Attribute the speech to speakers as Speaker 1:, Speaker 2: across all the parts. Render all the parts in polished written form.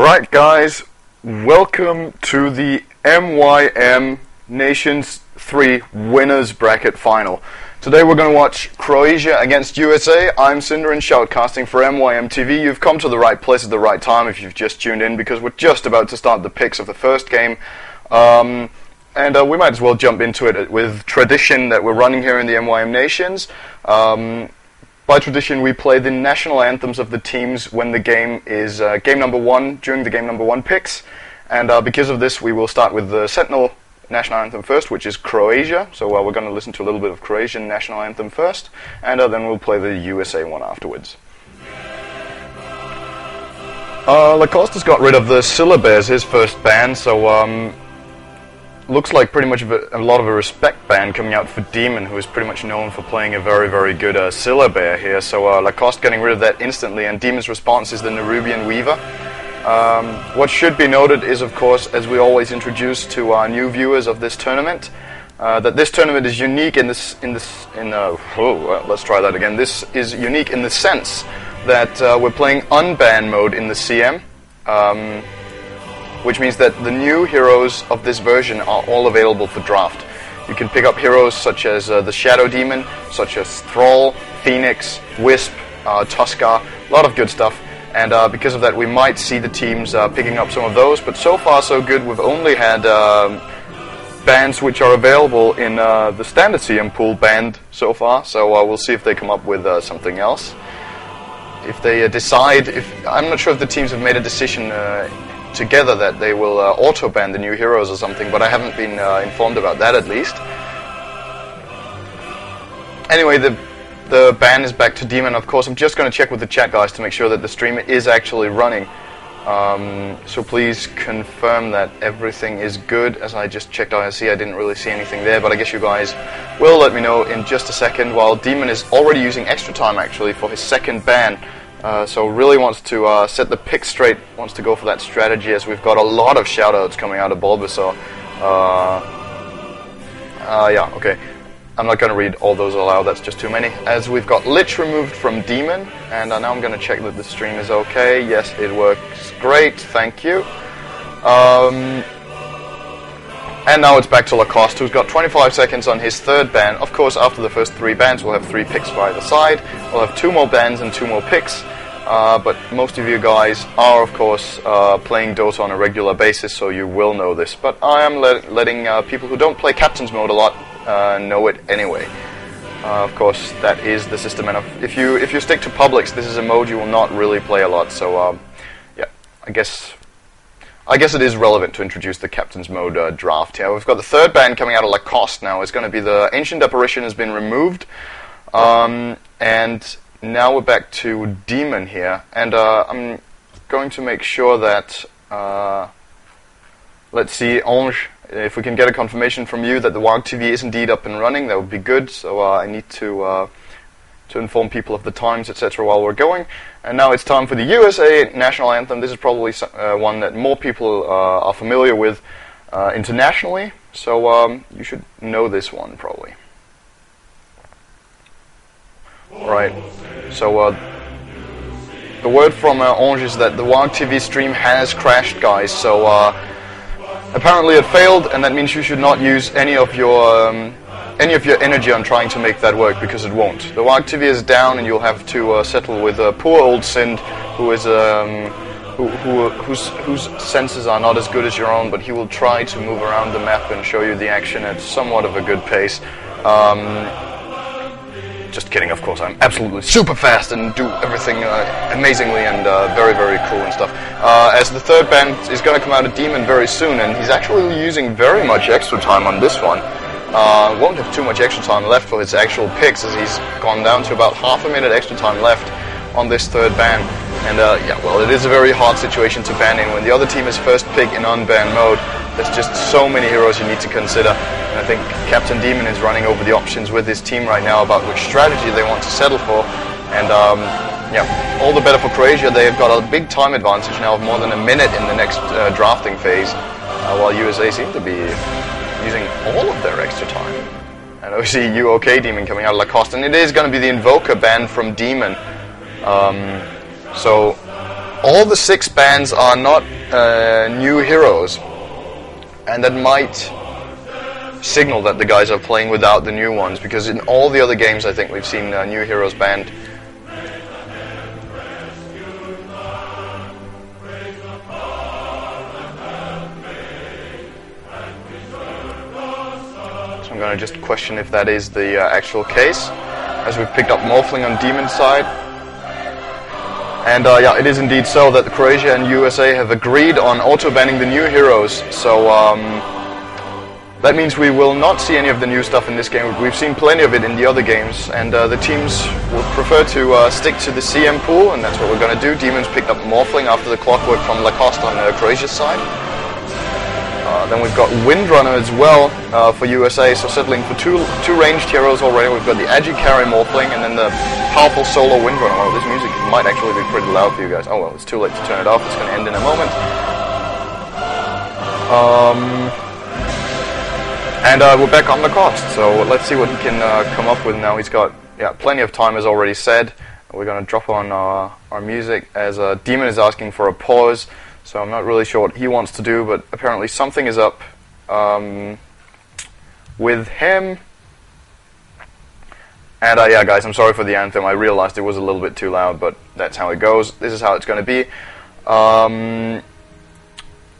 Speaker 1: Alright guys, welcome to the MYM Nations 3 Winners Bracket Final. Today we're going to watch Croatia against USA. I'm Cinder and shoutcasting for MYM TV. You've come to the right place at the right time if you've just tuned in, because we're just about to start the picks of the first game. And we might as well jump into it with tradition that we're running here in the MYM Nations. By tradition, we play the national anthems of the teams when the game is game number one, during the game number one picks. And because of this, we will start with the Sentinel national anthem first, which is Croatia. So we're going to listen to a little bit of Croatian national anthem first, and then we'll play the USA one afterwards. Lacoste has got rid of the syllabus as his first ban, so looks like pretty much a lot of a respect ban coming out for Demon, who is pretty much known for playing a very, very good Syllabear here. So Lacoste getting rid of that instantly, and Demon's response is the Nerubian Weaver. What should be noted is, of course, as we always introduce to our new viewers of this tournament, that this tournament is unique let's try that again. This is unique in the sense that we're playing unban mode in the CM. Which means that the new heroes of this version are all available for draft. You can pick up heroes such as the Shadow Demon, such as Thrall, Phoenix, Wisp, Tuskar, a lot of good stuff. And because of that, we might see the teams picking up some of those, but so far so good. We've only had bans which are available in the standard CM pool banned so far, so we'll see if they come up with something else. If they decide, I'm not sure if the teams have made a decision together that they will auto-ban the new heroes or something, but I haven't been informed about that, at least. Anyway, the ban is back to Demon. Of course, I'm just going to check with the chat guys to make sure that the stream is actually running. So please confirm that everything is good. As I just checked IRC, I didn't really see anything there, but I guess you guys will let me know in just a second, while Demon is already using extra time, actually, for his second ban. So really wants to set the pick straight, wants to go for that strategy, as we've got a lot of shoutouts coming out of Bulbasaur. Yeah, okay. I'm not going to read all those aloud, that's just too many. As we've got Lich removed from Demon, and now I'm going to check that the stream is okay. Yes, it works great, thank you. And now it's back to Lacoste, who's got 25 seconds on his third ban. Of course, after the first 3 bans, we'll have 3 picks for either side. We'll have 2 more bans and 2 more picks. But most of you guys are, of course, playing Dota on a regular basis, so you will know this. But I am letting people who don't play Captain's Mode a lot know it anyway. Of course, that is the system, and if you stick to Publics, this is a mode you will not really play a lot. So, yeah, I guess it is relevant to introduce the Captain's Mode draft here. We've got the third ban coming out of Lacoste now. It's going to be the Ancient Apparition has been removed. And now we're back to Demon here. And I'm going to make sure that, let's see, Ange, if we can get a confirmation from you that the WAG TV is indeed up and running, that would be good. So I need to inform people of the times, etc. while we're going. And now it's time for the USA National Anthem. This is probably one that more people are familiar with internationally, so you should know this one probably. Right, so the word from Ange is that the WAG TV stream has crashed, guys, so apparently it failed, and that means you should not use any of your energy on trying to make that work, because it won't. The WAG TV is down, and you'll have to settle with poor old Sind, who is whose senses are not as good as your own, but he will try to move around the map and show you the action at somewhat of a good pace. Just kidding, of course. I'm absolutely super fast and do everything amazingly and very, very cool and stuff. As the third ban is going to come out of Demon very soon, and he's actually using very much extra time on this one. Won't have too much extra time left for his actual picks, as he's gone down to about half a minute extra time left on this third ban. And yeah, well, it is a very hard situation to ban in when the other team is first pick in unban mode. There's just so many heroes you need to consider, and I think Captain Demon is running over the options with his team right now about which strategy they want to settle for. And yeah, all the better for Croatia. They've got a big time advantage now of more than a minute in the next drafting phase, while USA seem to be using all of their extra time. And I see UK Demon coming out of Lacoste, and it is going to be the Invoker ban from Demon. So all the 6 bans are not new heroes, and that might signal that the guys are playing without the new ones, because in all the other games I think we've seen new heroes banned. So I'm going to just question if that is the actual case, as we've picked up Morphling on Demon's side. And yeah, it is indeed so that Croatia and USA have agreed on auto-banning the new heroes, so that means we will not see any of the new stuff in this game. We've seen plenty of it in the other games, and the teams would prefer to stick to the CM pool, and that's what we're going to do. Demons picked up Morphling after the Clockwork from Lacoste on Croatia's side. Then we've got Windrunner as well for USA, so settling for two ranged heroes already. We've got the Agi carry Morphling, and then the powerful solo Windrunner. Oh, this music might actually be pretty loud for you guys. Oh well, it's too late to turn it off. It's going to end in a moment. And we're back on Lacoste, so let's see what he can come up with now. He's got plenty of time, as already said. We're going to drop on our music as Demon is asking for a pause. So I'm not really sure what he wants to do, but apparently something is up with him. And yeah, guys, I'm sorry for the anthem. I realized it was a little bit too loud, but that's how it goes. This is how it's going to be.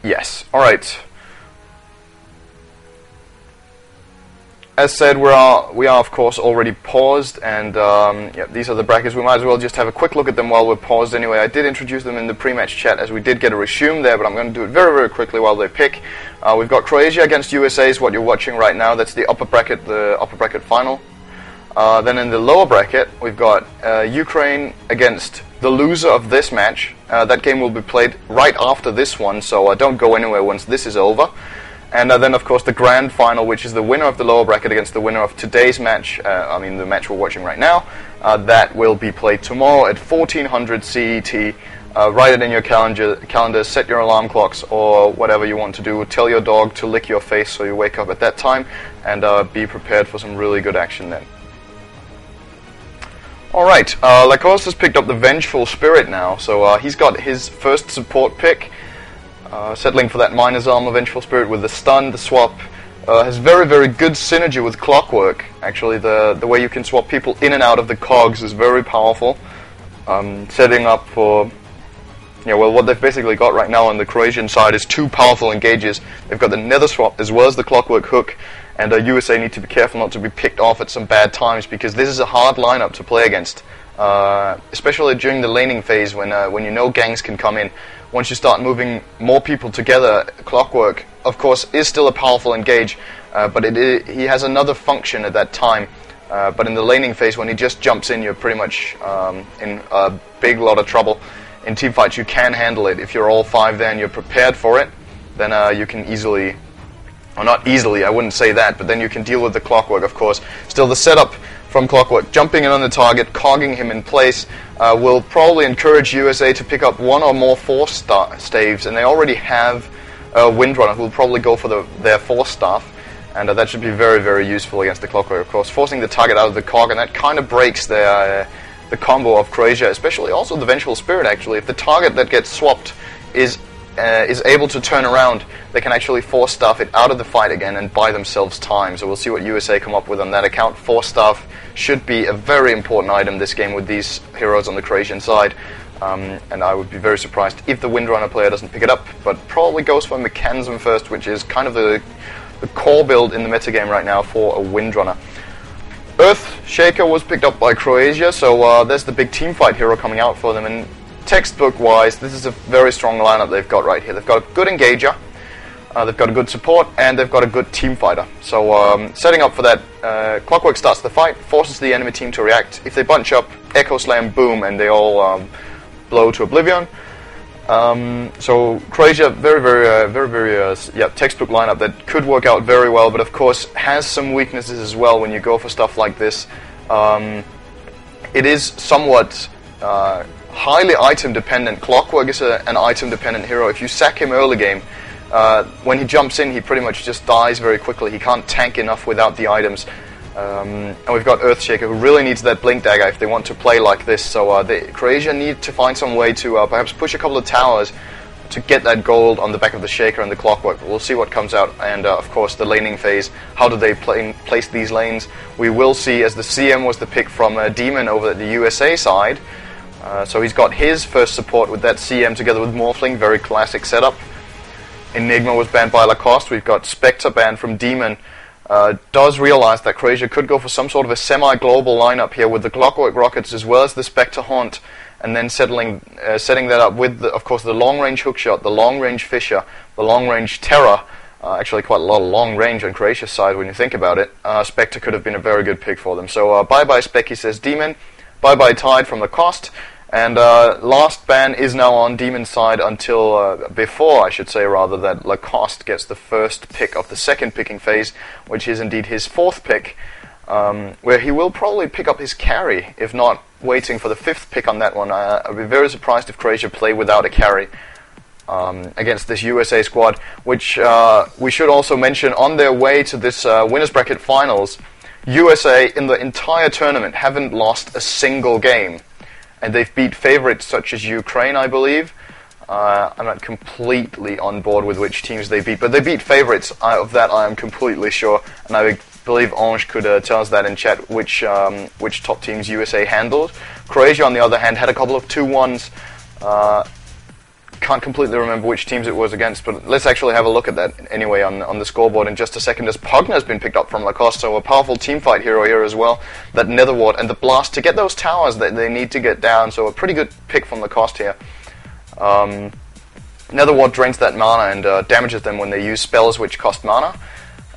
Speaker 1: Yes, alright. As said, we are of course already paused, and yeah, these are the brackets. We might as well just have a quick look at them while we're paused anyway. I did introduce them in the pre-match chat, as we did get a resume there, but I'm going to do it very, very quickly while they pick. We've got Croatia against USA is what you're watching right now. That's the upper bracket final. Then in the lower bracket, we've got Ukraine against the loser of this match. That game will be played right after this one, so don't go anywhere once this is over. And then, of course, the grand final, which is the winner of the lower bracket against the winner of today's match, I mean the match we're watching right now, that will be played tomorrow at 1400 CET. Write it in your calendar, set your alarm clocks or whatever you want to do. Tell your dog to lick your face so you wake up at that time, and be prepared for some really good action then. Alright, Lacoste has picked up the Vengeful Spirit now, so he's got his first support pick. Settling for that Miner's Armor Vengeful Spirit with the stun, the swap. Has very, very good synergy with Clockwork. Actually, the way you can swap people in and out of the cogs is very powerful. Setting up for... Yeah, well, what they've basically got right now on the Croatian side is 2 powerful engages. They've got the Nether Swap as well as the Clockwork Hook, and USA need to be careful not to be picked off at some bad times, because this is a hard lineup to play against. Especially during the laning phase when you know gangs can come in. Once you start moving more people together, Clockwork, of course, is still a powerful engage, but he has another function at that time. But in the laning phase, when he just jumps in, you're pretty much in a big lot of trouble. In teamfights, you can handle it. If you're all 5 there and you're prepared for it, then you can easily... Or not easily, I wouldn't say that, but then you can deal with the Clockwork, of course. Still, the setup from Clockwork, jumping in on the target, cogging him in place, will probably encourage USA to pick up 1 or more Force staves, and they already have Windrunner, who will probably go for their Force staff, and that should be very, very useful against the Clockwork, of course, forcing the target out of the cog, and that kind of breaks the combo of Croatia, especially also the Vengeful Spirit, actually. If the target that gets swapped is able to turn around, they can actually Force staff it out of the fight again and buy themselves time. So we'll see what USA come up with on that account. Force staff should be a very important item this game with these heroes on the Croatian side. And I would be very surprised if the Windrunner player doesn't pick it up, but probably goes for Mechanism first, which is kind of the core build in the metagame right now for a Windrunner. Earth Shaker was picked up by Croatia, so there's the big teamfight hero coming out for them. And textbook-wise, this is a very strong lineup they've got right here. They've got a good engager, they've got a good support, and they've got a good team fighter. So setting up for that, Clockwork starts the fight, forces the enemy team to react. If they bunch up, Echo Slam, boom, and they all blow to oblivion. So Croatia, very textbook lineup that could work out very well, but of course has some weaknesses as well when you go for stuff like this. It is somewhat highly item dependent. Clockwork is an item dependent hero. If you sack him early game, when he jumps in, he pretty much just dies very quickly. He can't tank enough without the items. And we've got Earthshaker, who really needs that Blink Dagger if they want to play like this. So Croatia need to find some way to perhaps push a couple of towers to get that gold on the back of the Shaker and the Clockwork. We'll see what comes out, and of course the laning phase. How do they place these lanes? We will see, as the CM was the pick from Demon over at the USA side. So he's got his first support with that CM together with Morphling, very classic setup. Enigma was banned by Lacoste. We've got Spectre banned from Demon. Does realize that Croatia could go for some sort of a semi-global lineup here with the Clockwork Rockets as well as the Spectre Haunt, and then setting that up with, of course, the long-range Hookshot, the long-range Fisher, the long-range Terror. Actually, quite a lot of long range on Croatia's side when you think about it. Spectre could have been a very good pick for them. So bye-bye Specky, says Demon. Bye-bye Tide from Lacoste. And last ban is now on Demon's side until, before I should say rather, that Lacoste gets the first pick of the second picking phase, which is indeed his fourth pick, where he will probably pick up his carry, if not waiting for the fifth pick on that one. I'd be very surprised if Croatia play without a carry against this USA squad, which we should also mention on their way to this winners bracket finals. USA in the entire tournament haven't lost a single game. And they've beat favorites such as Ukraine, I believe. I'm not completely on board with which teams they beat, but they beat favorites. Of that I am completely sure. And I believe Ange could tell us that in chat, which top teams USA handled. Croatia, on the other hand, had a couple of 2-1s. Can't completely remember which teams it was against, but let's actually have a look at that anyway on the scoreboard in just a second, as Pugna has been picked up from Lacoste, so a powerful teamfight hero here as well. That Netherwart and the Blast to get those towers that they need to get down, so a pretty good pick from Lacoste here. Netherwart drains that mana and damages them when they use spells which cost mana.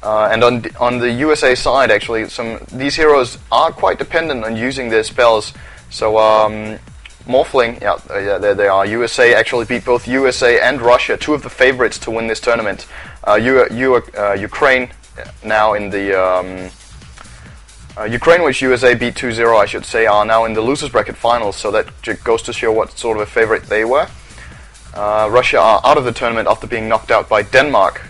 Speaker 1: And on the USA side, actually, these heroes are quite dependent on using their spells, so Morphling, yeah, there they are. USA actually beat both USA and Russia, two of the favorites to win this tournament. Ukraine now in the Ukraine, which USA beat 2-0, I should say, are now in the losers bracket finals. So that goes to show what sort of a favorite they were. Russia are out of the tournament after being knocked out by Denmark.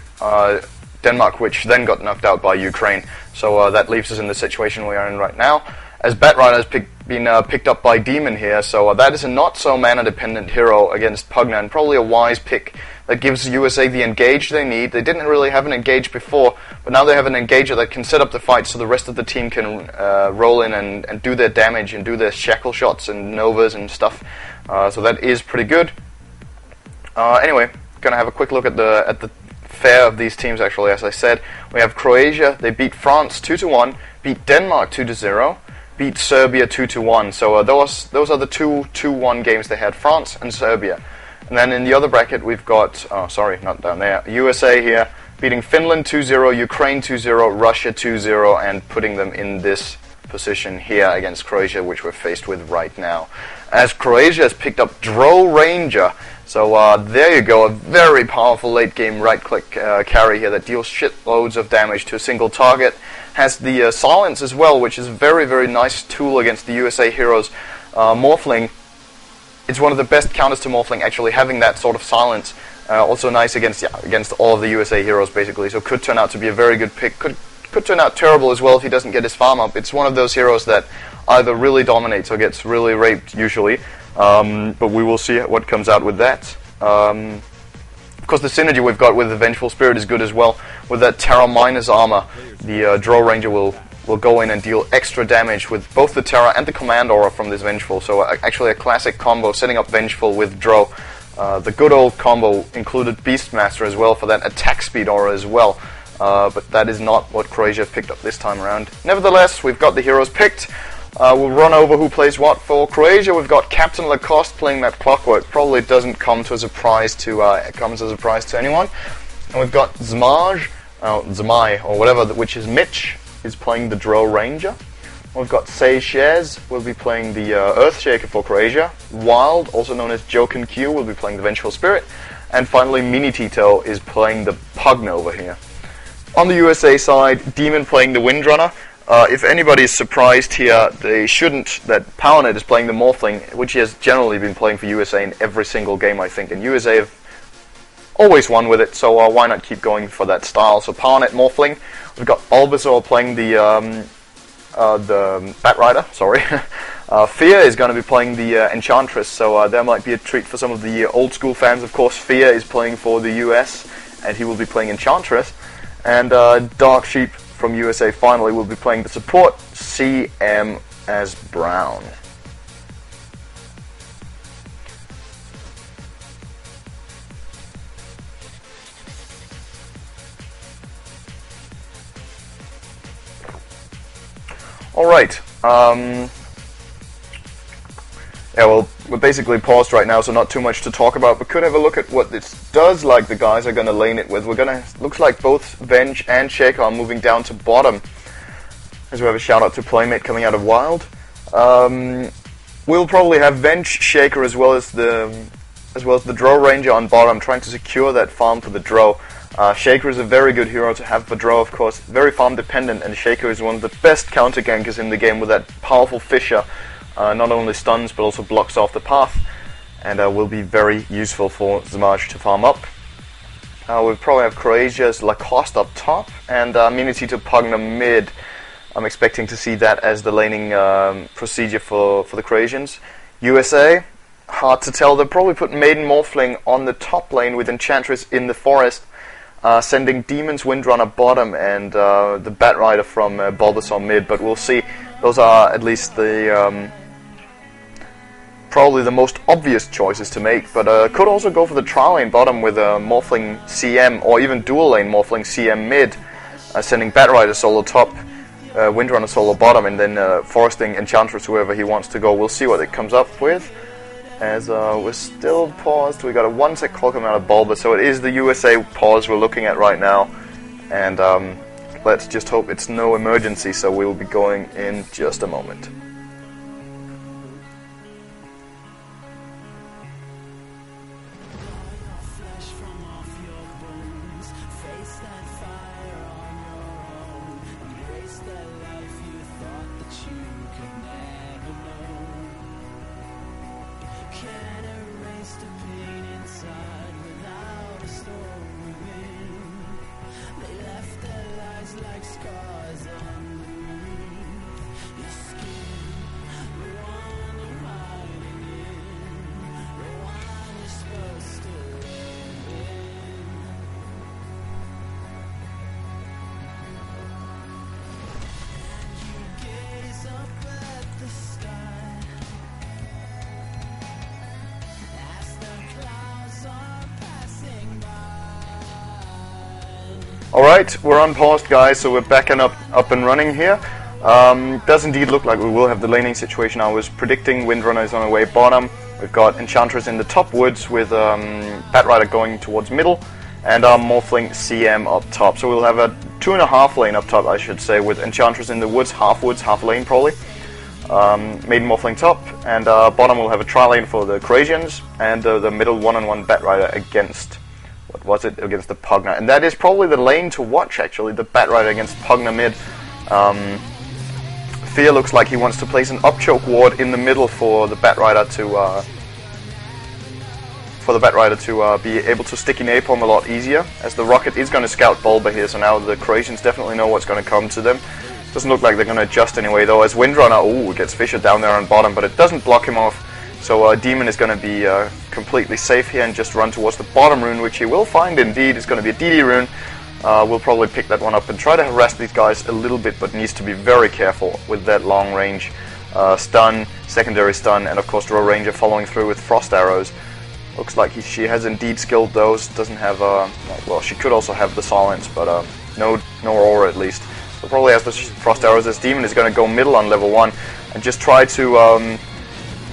Speaker 1: Denmark, which then got knocked out by Ukraine. So that leaves us in the situation we are in right now, as Batrider has been picked up by Demon here, so that is a not-so-mana-dependent hero against Pugna, and probably a wise pick that gives USA the engage they need. They didn't really have an engage before, but now they have an engager that can set up the fight so the rest of the team can roll in and do their damage and do their shackle shots and novas and stuff. So that is pretty good. Anyway, gonna have a quick look at the fare of these teams. Actually, as I said, we have Croatia. They beat France 2-1, beat Denmark 2-0. Beat Serbia 2-1. So those are the 2-1 games they had, France and Serbia. And then in the other bracket we've got, oh sorry, not down there, USA here, beating Finland 2-0, Ukraine 2-0, Russia 2-0, and putting them in this position here against Croatia, which we're faced with right now. As Croatia has picked up Drow Ranger. So there you go, a very powerful late game right-click carry here that deals shitloads of damage to a single target. Has the silence as well, which is a very, very nice tool against the USA heroes. Morphling, it's one of the best counters to Morphling, actually having that sort of silence. Also nice against all of the USA heroes, basically. So could turn out to be a very good pick. Could turn out terrible as well if he doesn't get his farm up. It's one of those heroes that either really dominates or gets really raped, usually. But we will see what comes out with that. Of course, the synergy we've got with the Vengeful Spirit is good as well. With that Terra minus armor, the Drow Ranger will go in and deal extra damage with both the Terra and the Command Aura from this Vengeful. So actually a classic combo, setting up Vengeful with Drow. The good old combo included Beastmaster as well for that attack speed aura as well. But that is not what Croatia picked up this time around. Nevertheless, we've got the heroes picked. We'll run over who plays what. For Croatia, we've got Captain Lacoste playing that Clockwork. Probably doesn't come to a surprise to anyone. And we've got Zmaj, Zmai, or whatever, which is Mitch, is playing the Drow Ranger. We've got Seychelles, will be playing the Earthshaker for Croatia. Wild, also known as Jokin Q, will be playing the Vengeful Spirit. And finally, Mini Tito is playing the Pugna over here. On the USA side, Demon playing the Windrunner. If anybody is surprised here, they shouldn't, that PowerNet is playing the Morphling, which he has generally been playing for USA in every single game, I think. And USA have always won with it, so why not keep going for that style? So PowerNet Morphling. We've got Bulbasaur playing the the Batrider, sorry. Fear is going to be playing the Enchantress, so that might be a treat for some of the old school fans. Of course, Fear is playing for the US, and he will be playing Enchantress. And Dark Sheep from USA finally will be playing the support, CM as Brown. Alright, yeah, well, we're basically paused right now, so not too much to talk about, but could have a look at what this does like the guys are going to lane it with. We're going to, looks like both Venge and Shaker are moving down to bottom, as we have a shout out to Playmate coming out of Wild. We'll probably have Venge, Shaker, as well as the Drow Ranger on bottom, trying to secure that farm for the Drow. Shaker is a very good hero to have for Drow, of course, very farm dependent, and Shaker is one of the best counter gankers in the game with that powerful Fissure. Not only stuns but also blocks off the path, and will be very useful for Zamaj to farm up. We'll probably have Croatia's Lacoste up top, and Minity to Pugna mid. I'm expecting to see that as the laning procedure for the Croatians. USA, hard to tell. They'll probably put Maiden Morphling on the top lane with Enchantress in the forest, sending Demon's Windrunner bottom and the Batrider from Bulbasaur mid, but we'll see. Those are at least the probably the most obvious choices to make, but could also go for the trial lane bottom with Morphling CM, or even dual lane Morphling CM mid, sending Batrider solo top, Windrunner solo bottom, and then foresting Enchantress whoever he wants to go. We'll see what it comes up with. As we're still paused, we got a 1 sec call coming out of Bulba, so it is the USA pause we're looking at right now, and let's just hope it's no emergency, so we'll be going in just a moment. Alright, we're unpaused, guys, so we're back and up and running here. Does indeed look like we will have the laning situation. I was predicting Windrunner is on the way bottom. We've got Enchantress in the top woods with Batrider going towards middle, and Morphling CM up top. So we'll have a 2.5 lane up top, I should say, with Enchantress in the woods, half lane probably. Maiden Morphling top, and bottom we'll have a tri lane for the Croatians, and the middle 1-on-1 Batrider against, what was it, against the Pugna. And that is probably the lane to watch, actually, the Batrider against Pugna mid. Fear looks like he wants to place an up-choke ward in the middle for the Batrider to be able to stick in Napalm a lot easier, as the Rocket is going to scout Bulba here, so now the Croatians definitely know what's going to come to them. Doesn't look like they're going to adjust anyway, though, as Windrunner, ooh, gets Fissure down there on bottom, but it doesn't block him off. So Demon is going to be completely safe here and just run towards the bottom rune, which he will find indeed. It's going to be a DD rune. We'll probably pick that one up and try to harass these guys a little bit, but needs to be very careful with that long range stun, secondary stun, and of course Drow Ranger following through with frost arrows. Looks like she has indeed skilled those. Doesn't have well, she could also have the silence, but no aura at least. So probably has the frost arrows. This Demon is going to go middle on level 1 and just try to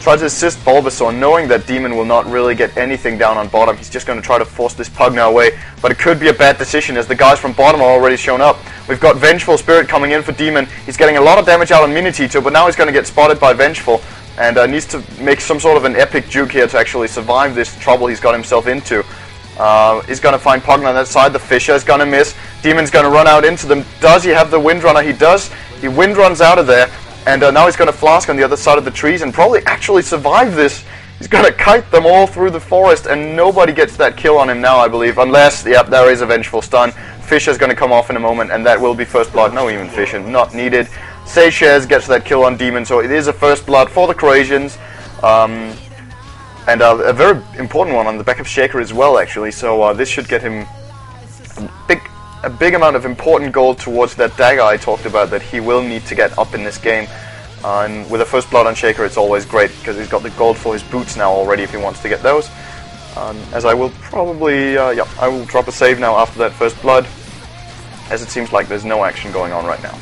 Speaker 1: assist Bulbasaur, knowing that Demon will not really get anything down on bottom. He's just going to try to force this Pugna away, but it could be a bad decision as the guys from bottom are already shown up. We've got Vengeful Spirit coming in for Demon. He's getting a lot of damage out on Minitito, but now he's going to get spotted by Vengeful, and needs to make some sort of an epic juke here to actually survive this trouble he's got himself into. He's going to find Pugna on that side. The Fissure is going to miss. Demon's going to run out into them. Does he have the Windrunner? He does. He Windruns out of there. And now he's going to Flask on the other side of the trees and probably actually survive this. He's going to kite them all through the forest, and nobody gets that kill on him now, I believe. Unless, yep, there is a Vengeful Stun. Fissure's going to come off in a moment, and that will be first blood. No even Fissure, not needed. Seychelles gets that kill on Demon, so it is a first blood for the Croatians. And a very important one on the back of Shaker as well, actually. So this should get him a big amount of important gold towards that dagger I talked about that he will need to get up in this game. And with a first blood on Shaker, it's always great because he's got the gold for his boots now already if he wants to get those. As I will probably, I will drop a save now after that first blood, as it seems like there's no action going on right now.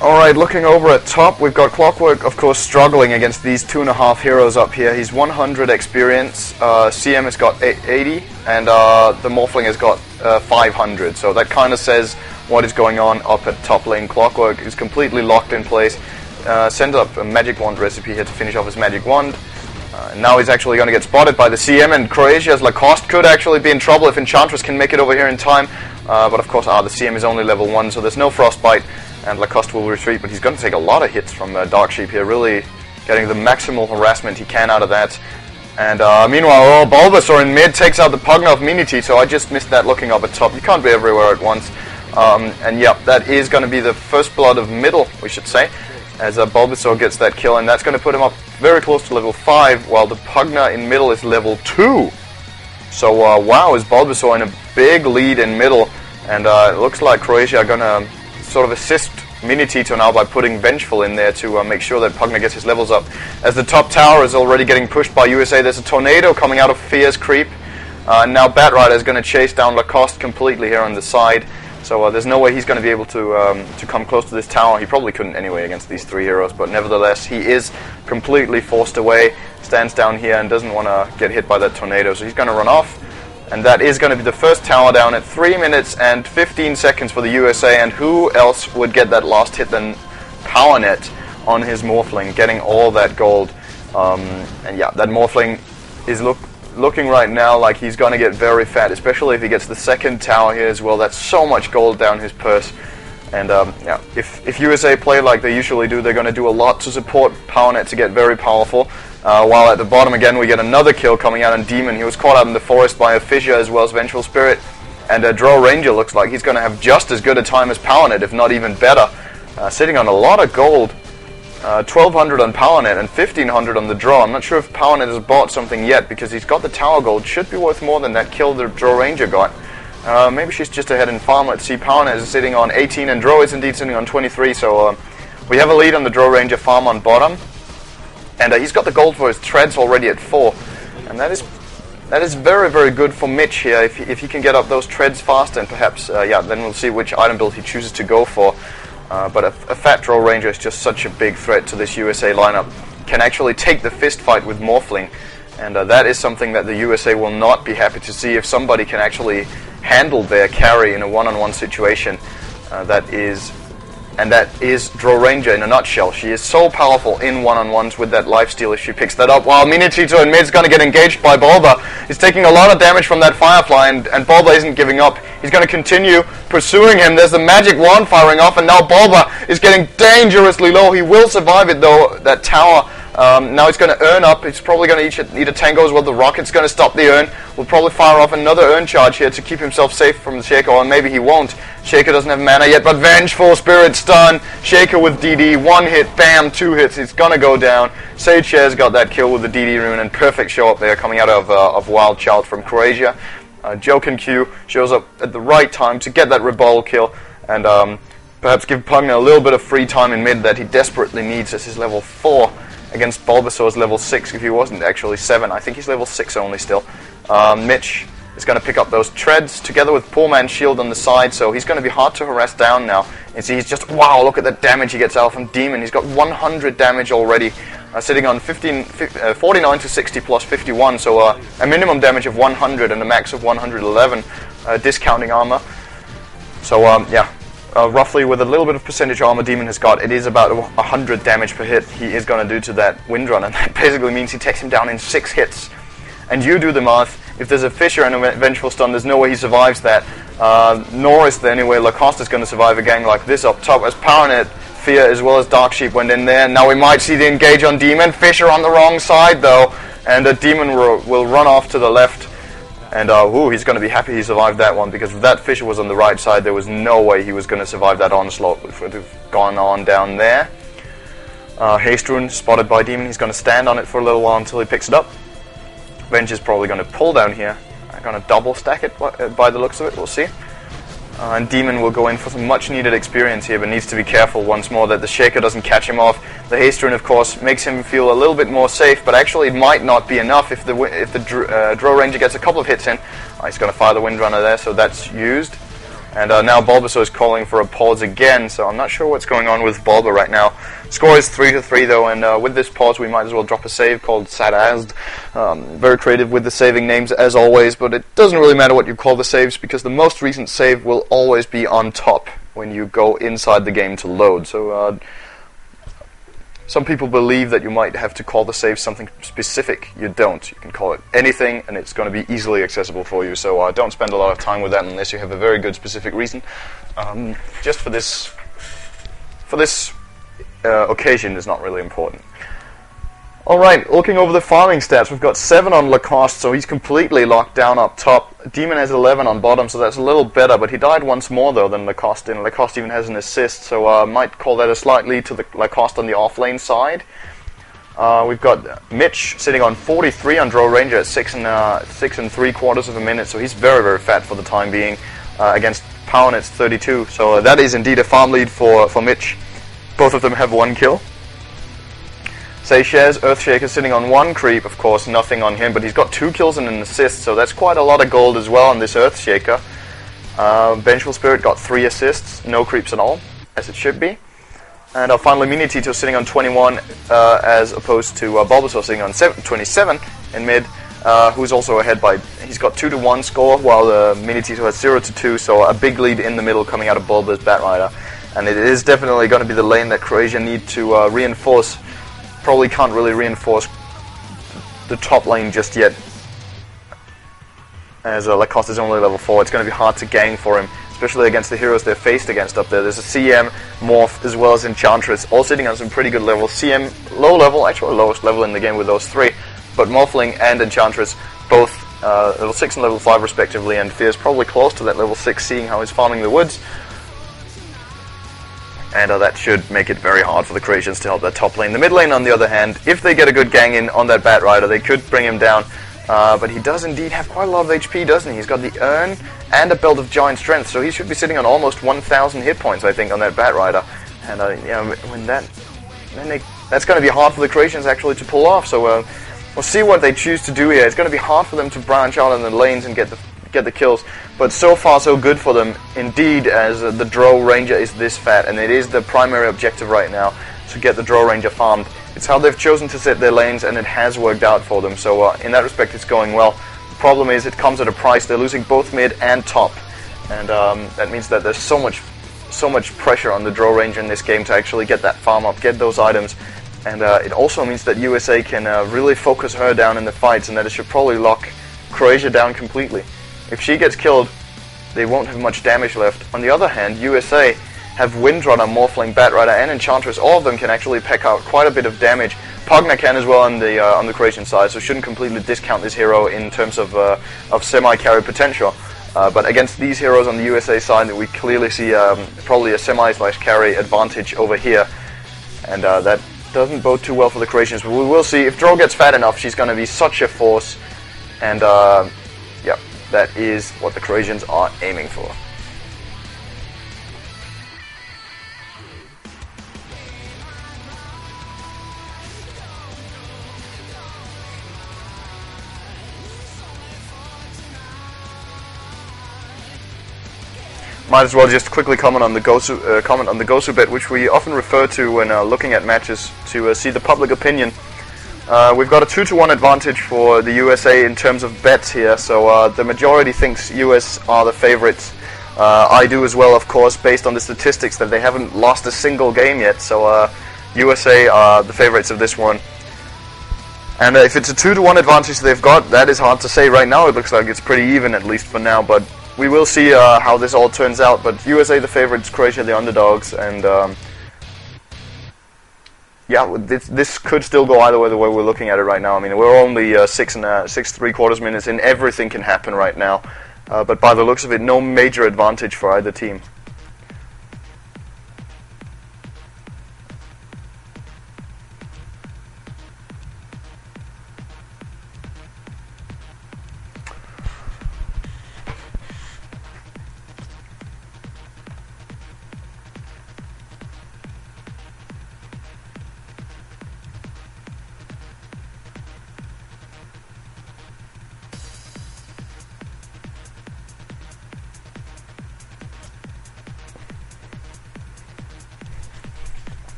Speaker 1: Alright, looking over at top, we've got Clockwork, of course, struggling against these 2.5 heroes up here. He's 100 experience, CM has got 80, and the Morphling has got 500. So that kind of says what is going on up at top lane. Clockwork is completely locked in place. Sent up a Magic Wand recipe here to finish off his Magic Wand. Now he's actually going to get spotted by the CM, and Croatia's Lacoste could actually be in trouble if Enchantress can make it over here in time. But of course, the CM is only level 1, so there's no Frostbite. And Lacoste will retreat, but he's going to take a lot of hits from Dark Sheep here, really getting the maximal harassment he can out of that. And meanwhile, Bulbasaur in mid takes out the Pugna of Minity, so I just missed that looking up at top. You can't be everywhere at once. And yeah, that is going to be the first blood of middle, we should say, as Bulbasaur gets that kill, and that's going to put him up very close to level 5, while the Pugna in middle is level 2. So wow, is Bulbasaur in a big lead in middle, and it looks like Croatia are going to sort of assist Minitito now by putting Vengeful in there to make sure that Pugna gets his levels up. As the top tower is already getting pushed by USA, there's a tornado coming out of Fear's creep. Now Batrider is going to chase down Lacoste completely here on the side. So there's no way he's going to be able to come close to this tower. He probably couldn't anyway against these 3 heroes, but nevertheless he is completely forced away, stands down here and doesn't want to get hit by that tornado. So he's going to run off. And that is going to be the first tower down at 3 minutes and 15 seconds for the USA. And who else would get that last hit than PowerNet on his Morphling, getting all that gold. And yeah, that Morphling is looking right now like he's going to get very fat, especially if he gets the second tower here as well. That's so much gold down his purse. And yeah, if USA play like they usually do, they're going to do a lot to support PowerNet to get very powerful. While at the bottom again we get another kill coming out on Demon. He was caught out in the forest by a Fissure as well as Vengeful Spirit. And Drow Ranger looks like he's going to have just as good a time as PowerNet, if not even better. Sitting on a lot of gold. 1200 on PowerNet and 1500 on the Drow. I'm not sure if PowerNet has bought something yet, because he's got the tower gold. Should be worth more than that kill the Drow Ranger got. Maybe she's just ahead in farm. Let's see, PowerNet is sitting on 18 and Drow is indeed sitting on 23. So we have a lead on the Drow Ranger farm on bottom. And he's got the gold for his treads already at 4. And that is very, very good for Mitch here. If he can get up those treads faster, and perhaps, yeah, then we'll see which item build he chooses to go for. But a fat Drow Ranger is just such a big threat to this USA lineup. Can actually take the fist fight with Morphling. And that is something that the USA will not be happy to see. If somebody can actually handle their carry in a one-on-one situation, that is Drow Ranger in a nutshell. She is so powerful in one-on-ones with that lifesteal if she picks that up. While Minitito in mid is going to get engaged by Bulba. He's taking a lot of damage from that Firefly, and Bulba isn't giving up. He's going to continue pursuing him. There's the Magic Wand firing off, and now Bulba is getting dangerously low. He will survive it though, that tower. Now he's going to earn up. He's probably going to eat a tango as well. The rocket's going to stop the urn. We'll probably fire off another urn charge here to keep himself safe from the Shaker, or maybe he won't. Shaker doesn't have mana yet, but Vengeful Spirit stun. Shaker with DD, 1 hit, bam, 2 hits. It's going to go down. Seychelles got that kill with the DD rune, and perfect show up there coming out of Wild Child from Croatia. Jokin Q shows up at the right time to get that Rebol kill, and perhaps give Pugna a little bit of free time in mid that he desperately needs as his level 4. Against Bulbasaur's level 6, if he wasn't actually 7. I think he's level 6 only still. Mitch is going to pick up those treads together with Poor Man's Shield on the side, so he's going to be hard to harass down now. And see, he's just, wow, look at the damage he gets out from Demon. He's got 100 damage already, sitting on 49 to 60 plus 51, so a minimum damage of 100 and a max of 111, discounting armor. So, yeah. Roughly with a little bit of percentage armor Demon has got, it is about 100 damage per hit he is going to do to that Windrun, and that basically means he takes him down in 6 hits. And you do the math, if there's a Fissure and a Vengeful Stun, there's no way he survives that, nor is there any way Lacoste is going to survive a gang like this up top, as PowerNet, Fear as well as Dark Sheep went in there. Now we might see the engage on Demon, Fissure on the wrong side though, and Demon will run off to the left. And he's going to be happy he survived that one, because if that Fisher was on the right side, there was no way he was going to survive that onslaught, which would have gone on down there. Haste Rune spotted by Demon. He's going to stand on it for a little while until he picks it up. Venge is probably going to pull down here. I'm going to double stack it by the looks of it, we'll see. And Demon will go in for some much needed experience here, but needs to be careful once more that the Shaker doesn't catch him off. The Haste Rune, of course, makes him feel a little bit more safe, but actually it might not be enough if the Drow Ranger gets a couple of hits in. He's going to fire the Windrunner there, so that's used. And now Bulbasaur is calling for a pause again, so I'm not sure what's going on with Bulba right now. Score is 3-3 though, and with this pause we might as well drop a save called Sadazd. Very creative with the saving names as always, but it doesn't really matter what you call the saves, because the most recent save will always be on top when you go inside the game to load. So some people believe that you might have to call the save something specific. You don't. You can call it anything, and it's going to be easily accessible for you. So don't spend a lot of time with that unless you have a very good specific reason. Just for this occasion is not really important. Alright, looking over the farming stats, we've got 7 on Lacoste, so he's completely locked down up top. Demon has 11 on bottom, so that's a little better, but he died once more though than Lacoste, and Lacoste even has an assist, so might call that a slight lead to the Lacoste on the off-lane side. We've got Mitch sitting on 43 on Drow Ranger at 6 3/4 of a minute, so he's very, very fat for the time being. Against Pownet's 32, so that is indeed a farm lead for Mitch. Both of them have 1 kill. Seychelles, Earthshaker sitting on 1 creep, of course, nothing on him, but he's got 2 kills and an assist, so that's quite a lot of gold as well on this Earthshaker. Vengeful Spirit got 3 assists, no creeps at all, as it should be. And finally, Minitito sitting on 21, as opposed to Bulbasaur sitting on 27 in mid, who's also ahead by, he's got 2-1 score, while Minitito has 0-2, so a big lead in the middle coming out of Bulba's Batrider. And it is definitely going to be the lane that Croatia need to reinforce. Probably can't really reinforce the top lane just yet, as Lacoste is only level 4. It's going to be hard to gang for him, especially against the heroes they're faced against up there. There's a CM, Morph, as well as Enchantress, all sitting on some pretty good levels. CM, low level, actually lowest level in the game with those 3, but Morphling and Enchantress, both level 6 and level 5 respectively, and Fear's probably close to that level 6, seeing how he's farming the woods. And that should make it very hard for the Croatians to help that top lane. The mid lane, on the other hand, if they get a good gang in on that Batrider, they could bring him down. But he does indeed have quite a lot of HP, doesn't he? He's got the Urn and a Belt of Giant Strength, so he should be sitting on almost 1,000 hit points, I think, on that Batrider. And when that's going to be hard for the Croatians actually to pull off. So we'll see what they choose to do here. It's going to be hard for them to branch out in the lanes and get the kills, but so far so good for them indeed, as the Drow Ranger is this fat, and it is the primary objective right now to get the Drow Ranger farmed. It's how they've chosen to set their lanes, and it has worked out for them, so in that respect it's going well. The problem is it comes at a price. They're losing both mid and top, and that means that there's so much pressure on the Drow Ranger in this game to actually get that farm up, get those items, and it also means that USA can really focus her down in the fights, and that it should probably lock Croatia down completely. If she gets killed, they won't have much damage left. On the other hand, USA have Windrunner, Morphling, Batrider, and Enchantress. All of them can actually peck out quite a bit of damage. Pogna can as well on the Croatian side, so shouldn't completely discount this hero in terms of semi-carry potential. But against these heroes on the USA side, we clearly see probably a semi/carry advantage over here, and that doesn't bode too well for the Croatians. But we will see. If Drow gets fat enough, she's going to be such a force, and yeah. That is what the Croatians are aiming for. Might as well just quickly comment on the Gosu bet, which we often refer to when looking at matches to see the public opinion. We've got a 2-1 advantage for the USA in terms of bets here, so the majority thinks US are the favorites. I do as well, of course, based on the statistics that they haven't lost a single game yet, so USA are the favorites of this one. And if it's a 2-1 advantage they've got, that is hard to say right now. It looks like it's pretty even, at least for now, but we will see how this all turns out. But USA the favorites, Croatia the underdogs, and yeah, this could still go either way the way we're looking at it right now. I mean, we're only 6 3/4 minutes in. Everything can happen right now. But by the looks of it, no major advantage for either team.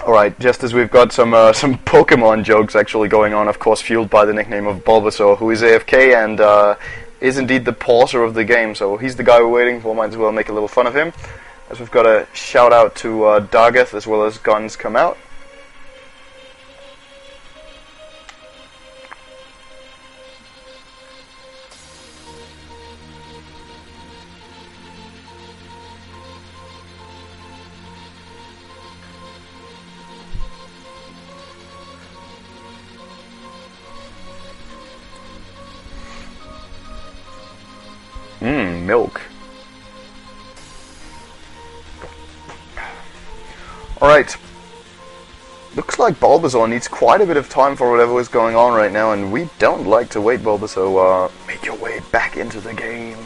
Speaker 1: Alright, just as we've got some Pokemon jokes actually going on, of course fueled by the nickname of Bulbasaur, who is AFK and is indeed the pauser of the game, so he's the guy we're waiting for, might as well make a little fun of him. As we've got a shout out to Dargeth as well as Guns Come Out. Milk. Alright. Looks like Bulbasaur needs quite a bit of time for whatever is going on right now, and we don't like to wait, Bulbasaur. Make your way back into the game.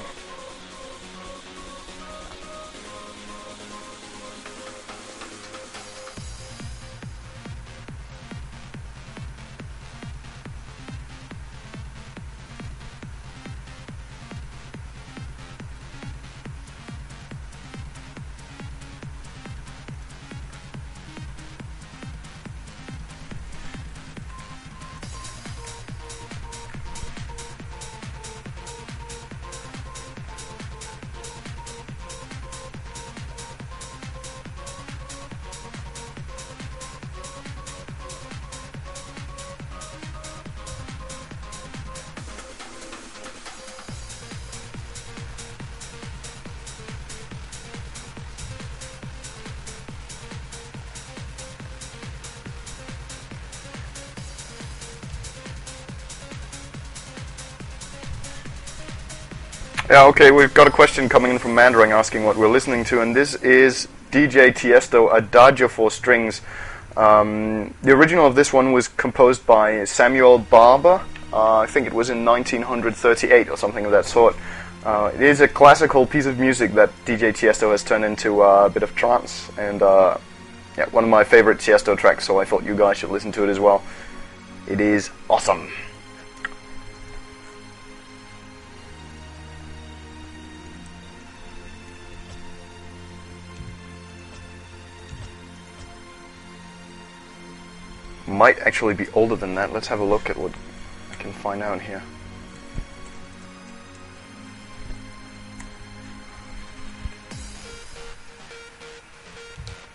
Speaker 1: Yeah, okay, we've got a question coming in from Mandarin asking what we're listening to, and this is DJ Tiesto, Adagio for Strings. The original of this one was composed by Samuel Barber. I think it was in 1938 or something of that sort. It is a classical piece of music that DJ Tiesto has turned into a bit of trance, and yeah, one of my favorite Tiesto tracks, so I thought you guys should listen to it as well. It is awesome. Might actually be older than that. Let's have a look at what I can find out here.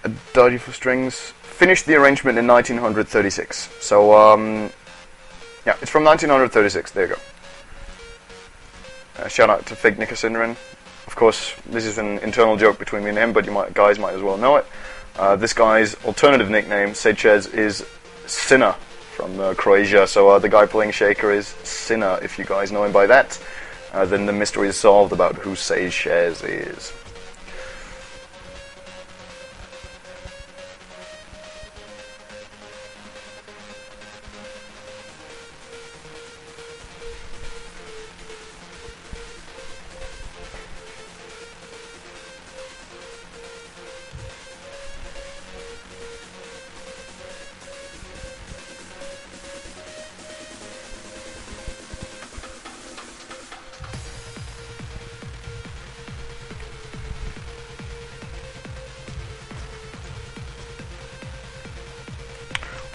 Speaker 1: Adagio for Strings finished the arrangement in 1936. So, yeah, it's from 1936. There you go. Shout out to Fig Nickersinderin. Of course, this is an internal joke between me and him, but you guys might as well know it. This guy's alternative nickname, Sejchez, is Sinner from Croatia, so the guy playing Shaker is Sinner. If you guys know him by that, then the mystery is solved about who Sejchez is.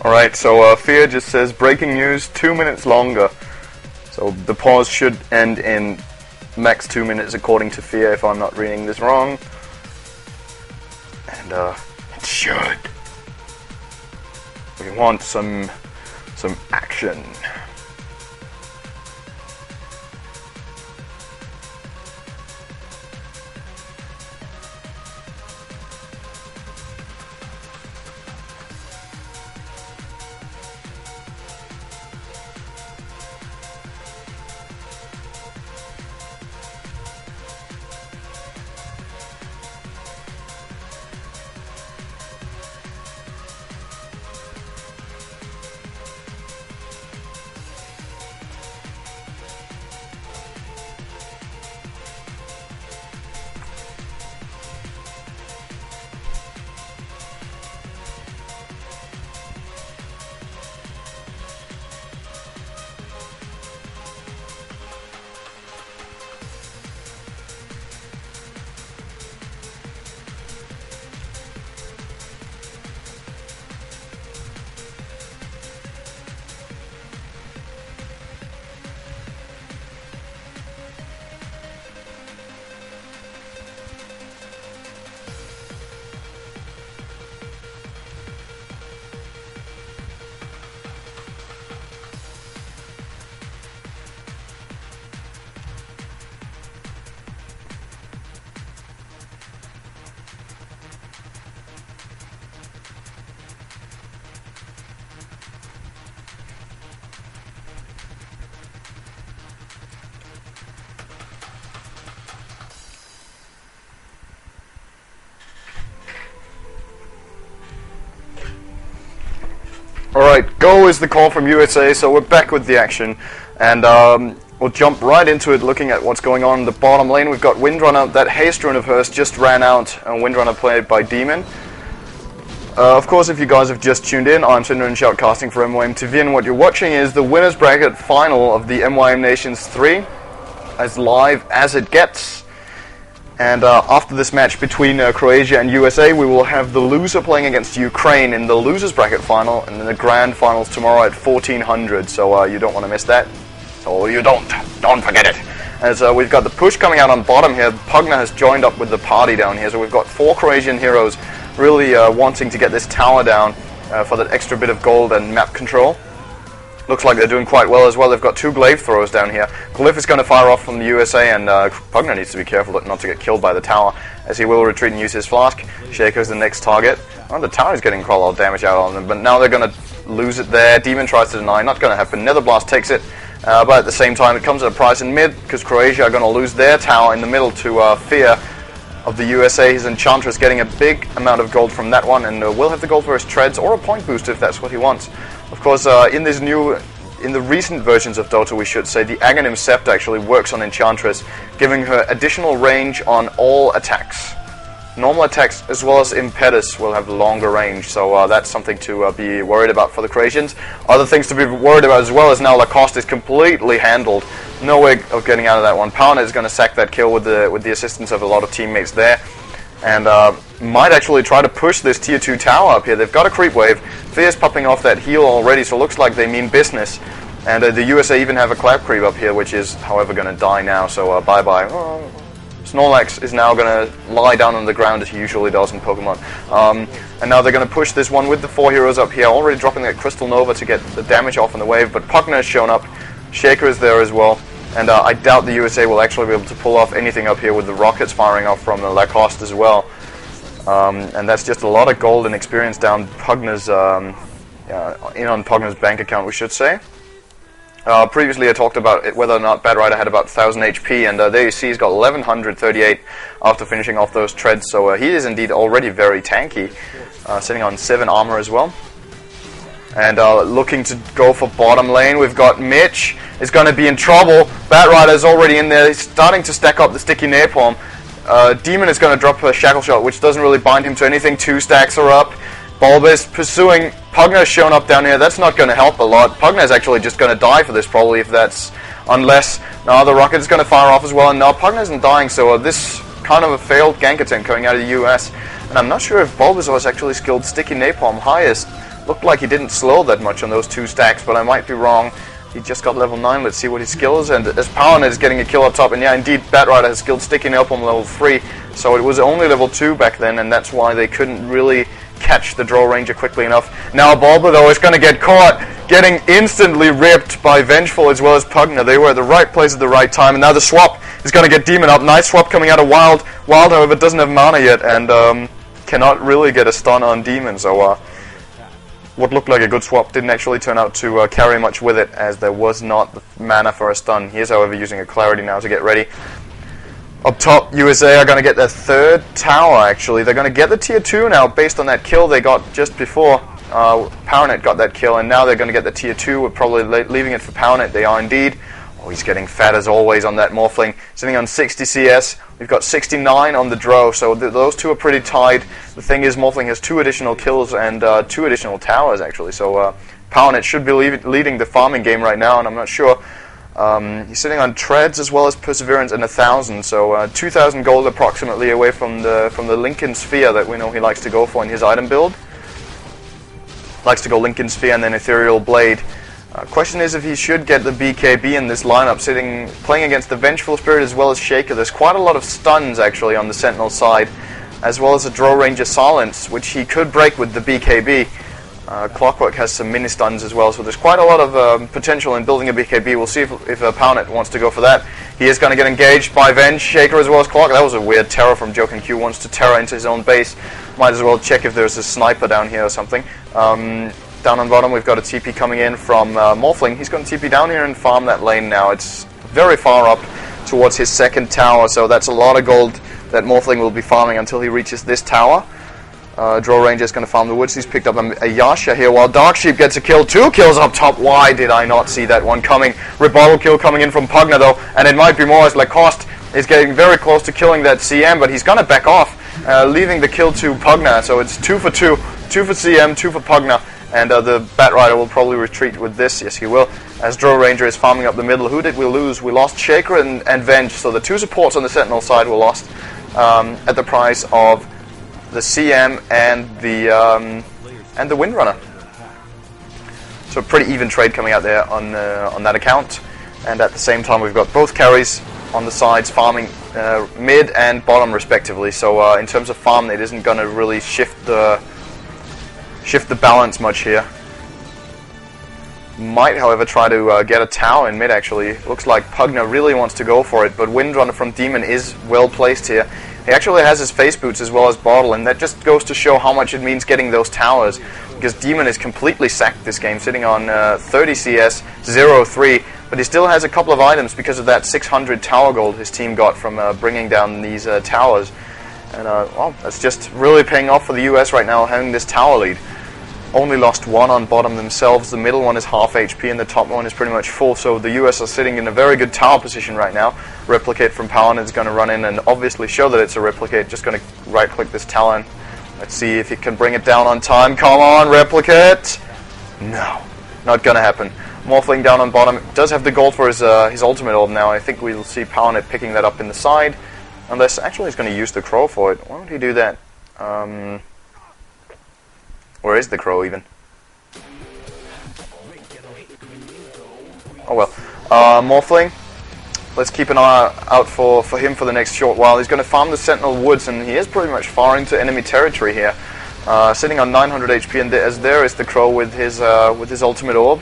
Speaker 1: Alright, so Fear just says, breaking news, 2 minutes longer. So the pause should end in max 2 minutes according to Fear, if I'm not reading this wrong. And it should. We want some action. Alright, go is the call from USA, so we're back with the action, and we'll jump right into it looking at what's going on in the bottom lane. We've got Windrunner. That haste rune of hers just ran out, and Windrunner played by Demon. Of course, if you guys have just tuned in, I'm Cinder and shoutcasting for MYM PN3, and what you're watching is the winners bracket final of the MYM Nations 3, as live as it gets. And after this match between Croatia and USA, we will have the loser playing against Ukraine in the losers bracket final, and then the grand finals tomorrow at 1400. So you don't want to miss that. So you don't forget it. As we've got the push coming out on bottom here, Pugner has joined up with the party down here. So we've got 4 Croatian heroes really wanting to get this tower down for that extra bit of gold and map control. Looks like they're doing quite well as well. They've got 2 glaive throwers down here. Glyph is going to fire off from the USA, and Pugner needs to be careful not to get killed by the tower, as he will retreat and use his flask. Shaco's the next target. Oh, the tower is getting quite a lot of damage out on them, but now they're going to lose it there. Demon tries to deny, not going to happen. Netherblast takes it, but at the same time it comes at a price in mid, because Croatia are going to lose their tower in the middle to Fear of the USA. His Enchantress getting a big amount of gold from that one, and will have the gold for his treads, or a point boost if that's what he wants. Of course, in the recent versions of Dota, we should say, the Aghanim Sept actually works on Enchantress, giving her additional range on all attacks. Normal attacks as well as Impetus will have longer range, so that's something to be worried about for the Croatians. Other things to be worried about as well as now Lacoste is completely handled. No way of getting out of that one. Powernet is going to sack that kill with the assistance of a lot of teammates there. And might actually try to push this tier 2 tower up here. They've got a creep wave. Fear's popping off that heal already, so it looks like they mean business. And the USA even have a clap creep up here, which is, however, going to die now, so bye-bye. Snorlax is now going to lie down on the ground as he usually does in Pokemon. And now they're going to push this one with the 4 heroes up here, already dropping that Crystal Nova to get the damage off on the wave, but Pugner has shown up. Shaker is there as well. And I doubt the USA will actually be able to pull off anything up here with the rockets firing off from Lacoste as well. And that's just a lot of gold and experience down Pugner's, in on Pugner's bank account, we should say. Previously I talked about whether or not Bad Rider had about 1000 HP, and there you see he's got 1138 after finishing off those treads, so he is indeed already very tanky, sitting on 7 armor as well. And looking to go for bottom lane, we've got Mitch is going to be in trouble. Bat Rider is already in there. He's starting to stack up the sticky napalm. Demon is going to drop a shackle shot, which doesn't really bind him to anything. 2 stacks are up. Bulbous pursuing. Pugner's shown up down here. That's not going to help a lot. Pugner's actually just going to die for this, probably, if that's... Unless... Now the rocket is going to fire off as well, and now Pugner isn't dying, so this kind of a failed gank attempt coming out of the US. And I'm not sure if Bulbasaur is actually skilled Sticky Napalm highest. Looked like he didn't slow that much on those 2 stacks, but I might be wrong. He just got level 9. Let's see what his skill is. And as PowerNet is getting a kill up top, and yeah, indeed, Batrider has skill sticking up on level 3. So it was only level 2 back then, and that's why they couldn't really catch the Draw Ranger quickly enough. Now Bulba, though, is going to get caught, getting instantly ripped by Vengeful as well as Pugna. They were at the right place at the right time, and now the swap is going to get Demon up. Nice swap coming out of Wild. Wild, however, doesn't have mana yet, and cannot really get a stun on Demon, so what looked like a good swap didn't actually turn out to carry much with it, as there was not the mana for a stun. He is, however, using a Clarity now to get ready. Up top, USA are going to get their 3rd tower, actually. They're going to get the tier 2 now, based on that kill they got just before. PowerNet got that kill, and now they're going to get the tier 2. We're probably leaving it for PowerNet. They are indeed. Oh, he's getting fat as always on that Morphling. Sitting on 60 CS. We've got 69 on the Drow, so those 2 are pretty tied. The thing is, Morphling has 2 additional kills and 2 additional towers, actually. So PowerNet should be leading the farming game right now, and I'm not sure. He's sitting on Treads as well as Perseverance and 1,000, so 2,000 gold approximately away from the Lincoln Sphere that we know he likes to go for in his item build. Likes to go Lincoln Sphere and then Ethereal Blade. Question is if he should get the BKB in this lineup, playing against the Vengeful Spirit as well as Shaker. There's quite a lot of stuns actually on the Sentinel side, as well as a Draw Ranger Silence, which he could break with the BKB. Clockwork has some mini stuns as well, so there's quite a lot of potential in building a BKB. We'll see if PowerNet wants to go for that. He is going to get engaged by Venge, Shaker as well as Clock. That was a weird Terror from Joken Q. Wants to Terror into his own base. Might as well check if there's a sniper down here or something. Down on bottom, we've got a TP coming in from Morphling. He's going to TP down here and farm that lane now. It's very far up towards his 2nd tower, so that's a lot of gold that Morphling will be farming until he reaches this tower. Draw Ranger is going to farm the woods. He's picked up a Yasha here while Dark Sheep gets a kill. 2 kills up top. Why did I not see that one coming? Rebuttal kill coming in from Pugna though, and it might be more as Lacoste is getting very close to killing that CM, but he's going to back off, leaving the kill to Pugna. So it's 2 for 2. 2 for CM, 2 for Pugna, and the Batrider will probably retreat with this. Yes, he will. As Draw Ranger is farming up the middle. Who did we lose? We lost Shaker and Venge, so the 2 supports on the Sentinel side were lost at the price of the CM and the Windrunner. So a pretty even trade coming out there on that account. And at the same time, we've got both carries on the sides farming mid and bottom respectively. So in terms of farm, it isn't going to really shift the balance much here. Might, however, try to get a tower in mid, actually. Looks like Pugna really wants to go for it, but Windrunner from Demon is well placed here. He actually has his face boots as well as Bottle, and that just goes to show how much it means getting those towers, because Demon is completely sacked this game, sitting on 30 CS, 0-3, but he still has a couple of items because of that 600 tower gold his team got from bringing down these towers. And well, that's just really paying off for the US right now, having this tower lead. Only lost 1 on bottom themselves. The middle one is half HP and the top one is pretty much full, so the US are sitting in a very good tower position right now. Replicate from Paladin is going to run in and obviously show that it's a replicate. Just going to right click this Talon. Let's see if he can bring it down on time. Come on, replicate! No, not going to happen. Morphling down on bottom. Does have the gold for his ultimate orb now. I think we'll see Paladin picking that up in the side. Unless actually he's going to use the Crow for it. Why would he do that? Where is the Crow even? Oh well. Morphling. Let's keep an eye out for him for the next short while. He's going to farm the Sentinel Woods, and he is pretty much far into enemy territory here. Sitting on 900 HP, and as there is the Crow with his ultimate orb.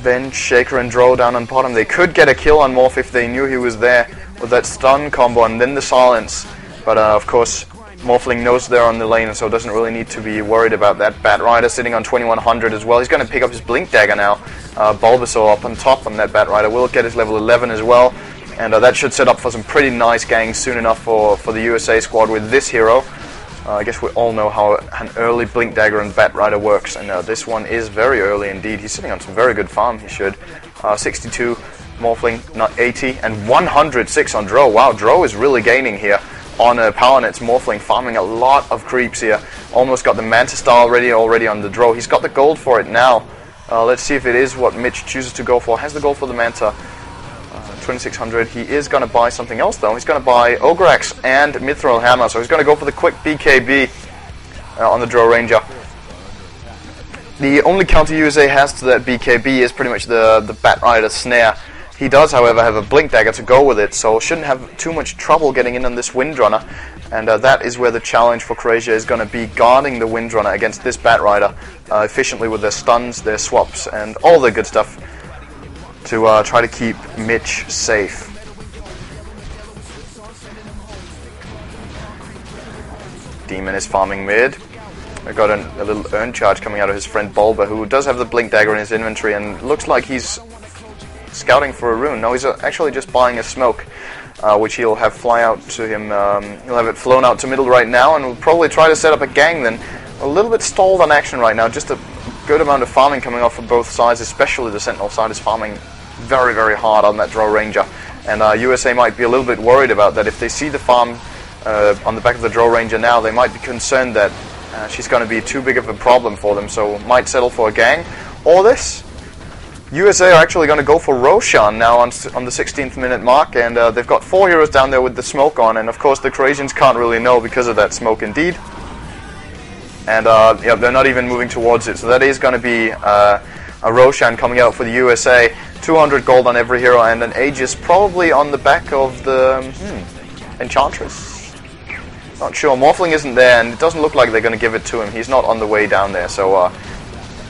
Speaker 1: Then Shaker and Drow down on bottom. They could get a kill on Morph if they knew he was there with that stun combo and then the silence. But of course, Morphling knows they're on the lane, and so doesn't really need to be worried about that. Batrider sitting on 2100 as well. He's going to pick up his Blink Dagger now. Bulbasaur up on top on that Batrider. Will get his level 11 as well. And that should set up for some pretty nice gangs soon enough for the USA squad with this hero. I guess we all know how an early Blink Dagger and Batrider works, and this one is very early indeed. He's sitting on some very good farm, he should. 62 Morphling, not 80, and 106 on Drow. Wow, Drow is really gaining here on Powernet's Morphling, farming a lot of creeps here. Almost got the Manta Star already on the Drow. He's got the gold for it now. Let's see if it is what Mitch chooses to go for. Has the gold for the Manta. 2600. He is going to buy something else though. He's going to buy Ograx and Mithril Hammer. So he's going to go for the quick BKB on the Drow Ranger. The only counter USA has to that BKB is pretty much the Batrider snare. He does, however, have a Blink Dagger to go with it, so shouldn't have too much trouble getting in on this Windrunner. And that is where the challenge for Croatia is going to be, guarding the Windrunner against this Batrider efficiently with their stuns, their swaps, and all the good stuff to try to keep Mitch safe. Demon is farming mid. I've got a little Urn Charge coming out of his friend Bulba, who does have the Blink Dagger in his inventory, and looks like he's scouting for a rune. No, he's actually just buying a smoke, which he'll have fly out to him. He'll have it flown out to middle right now, and will probably try to set up a gang then. A little bit stalled on action right now, just a good amount of farming coming off from both sides, especially the Sentinel side is farming very, very hard on that Drow Ranger. And USA might be a little bit worried about that. If they see the farm on the back of the Drow Ranger now, they might be concerned that she's going to be too big of a problem for them, so might settle for a gang. Or this. USA are actually going to go for Roshan now on the 16th minute mark, and they've got 4 heroes down there with the smoke on, and of course the Croatians can't really know because of that smoke indeed. And yeah, they're not even moving towards it, so that is going to be a Roshan coming out for the USA. 200 gold on every hero, and an Aegis probably on the back of the Enchantress. Not sure. Morphling isn't there, and it doesn't look like they're going to give it to him. He's not on the way down there, so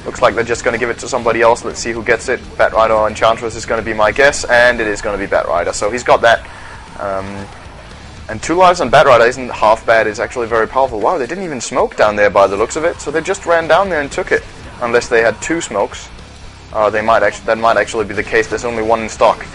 Speaker 1: looks like they're just going to give it to somebody else. Let's see who gets it. Batrider or Enchantress is going to be my guess, and it is going to be Batrider. So he's got that. And 2 lives on Batrider isn't half bad. It's actually very powerful. Wow, they didn't even smoke down there by the looks of it, so they just ran down there and took it. Unless they had 2 smokes. That might actually be the case. There's only 1 in stock.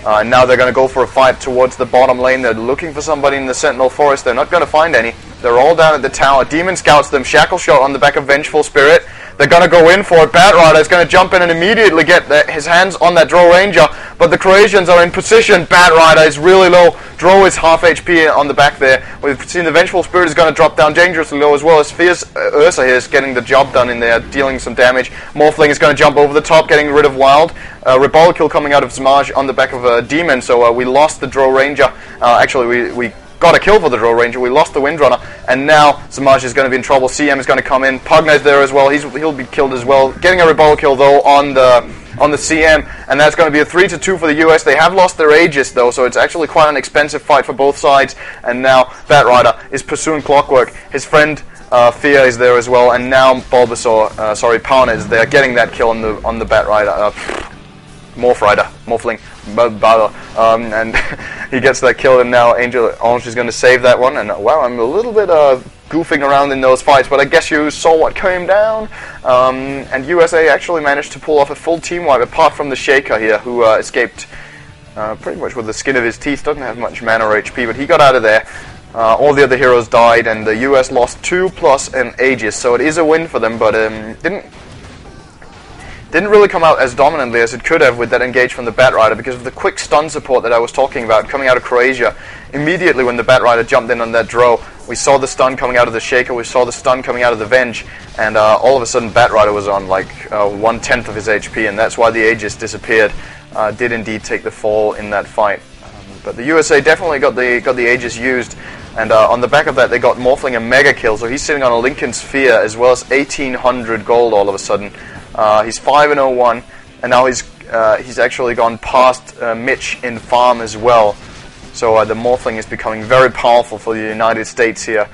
Speaker 1: Now they're going to go for a fight towards the bottom lane. They're looking for somebody in the Sentinel Forest. They're not going to find any. They're all down at the tower. Demon scouts them. Shackle Shot on the back of Vengeful Spirit. They're going to go in for it. Batrider is going to jump in and immediately get his hands on that Drow Ranger. But the Croatians are in position. Batrider is really low. Drow is half HP on the back there. We've seen the Vengeful Spirit is going to drop down dangerously low as well as Fierce Ursa here is getting the job done in there, dealing some damage. Morphling is going to jump over the top, getting rid of Wild. Rebel kill coming out of Zamaj on the back of a Demon, so we lost the Drow Ranger. Actually, we got a kill for the Drow Ranger, we lost the Windrunner, and now Zamaj is going to be in trouble. CM is going to come in, Pugna's there as well, he'll be killed as well. Getting a Rebel kill though on the CM, and that's going to be a 3-2 for the US. They have lost their Aegis though, so it's actually quite an expensive fight for both sides, and now Batrider is pursuing Clockwork. His friend Fia is there as well, and now Pauna is there, getting that kill on the Batrider. Morphling, and he gets that kill, and now Angel Orange is going to save that one. And wow, I'm a little bit goofing around in those fights, but I guess you saw what came down. And USA actually managed to pull off a full team wipe, apart from the Shaker here, who escaped pretty much with the skin of his teeth. Doesn't have much mana or HP, but he got out of there. All the other heroes died, and the US lost 2 plus an Aegis, so it is a win for them, but didn't really come out as dominantly as it could have with that engage from the Batrider, because of the quick stun support that I was talking about coming out of Croatia. Immediately when the Batrider jumped in on that Drow, we saw the stun coming out of the Shaker, we saw the stun coming out of the Venge, and all of a sudden Batrider was on like 1/10 of his HP, and that's why the Aegis disappeared. Did indeed take the fall in that fight. But the USA definitely got the Aegis used, and on the back of that they got Morphling a mega kill, so he's sitting on a Lincoln Sphere as well as 1800 gold all of a sudden. He's 5-01, and now he's actually gone past Mitch in farm as well. So the Morphling is becoming very powerful for the United States here.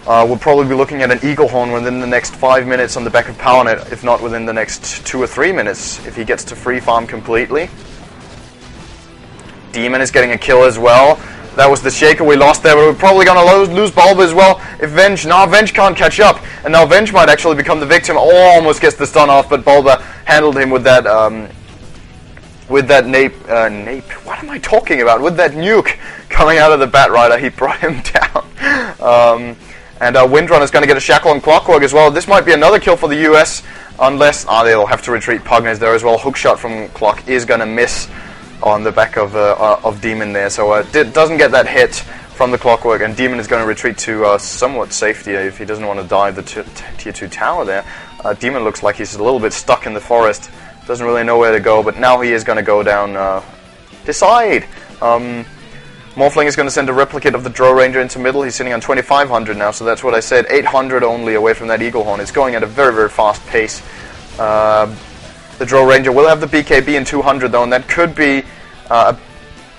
Speaker 1: We'll probably be looking at an Eagle Horn within the next 5 minutes on the back of PowerNet, if not within the next 2 or 3 minutes, if he gets to free farm completely. Demon is getting a kill as well. That was the Shaker we lost there, but we're probably going to lose Bulba as well. If Venge can't catch up, and now Venge might actually become the victim. Almost gets the stun off, but Bulba handled him with that nape. What am I talking about? With that nuke coming out of the Batrider, he brought him down. And Windrunner's going to get a shackle on Clockwork as well. This might be another kill for the US, unless they'll have to retreat. Pugna's there as well. Hookshot from Clock is going to miss on the back of Demon there, so it doesn't get that hit from the Clockwork, and Demon is going to retreat to somewhat safety if he doesn't want to dive the tier 2 tower there. Demon looks like he's a little bit stuck in the forest, doesn't really know where to go, but now he is going to go down. Decide! Morphling is going to send a replicate of the Drow Ranger into middle. He's sitting on 2500 now, so that's what I said. 800 only away from that Eagle Horn. It's going at a very, very fast pace. The Drow Ranger will have the BKB in 200 though, and that could be a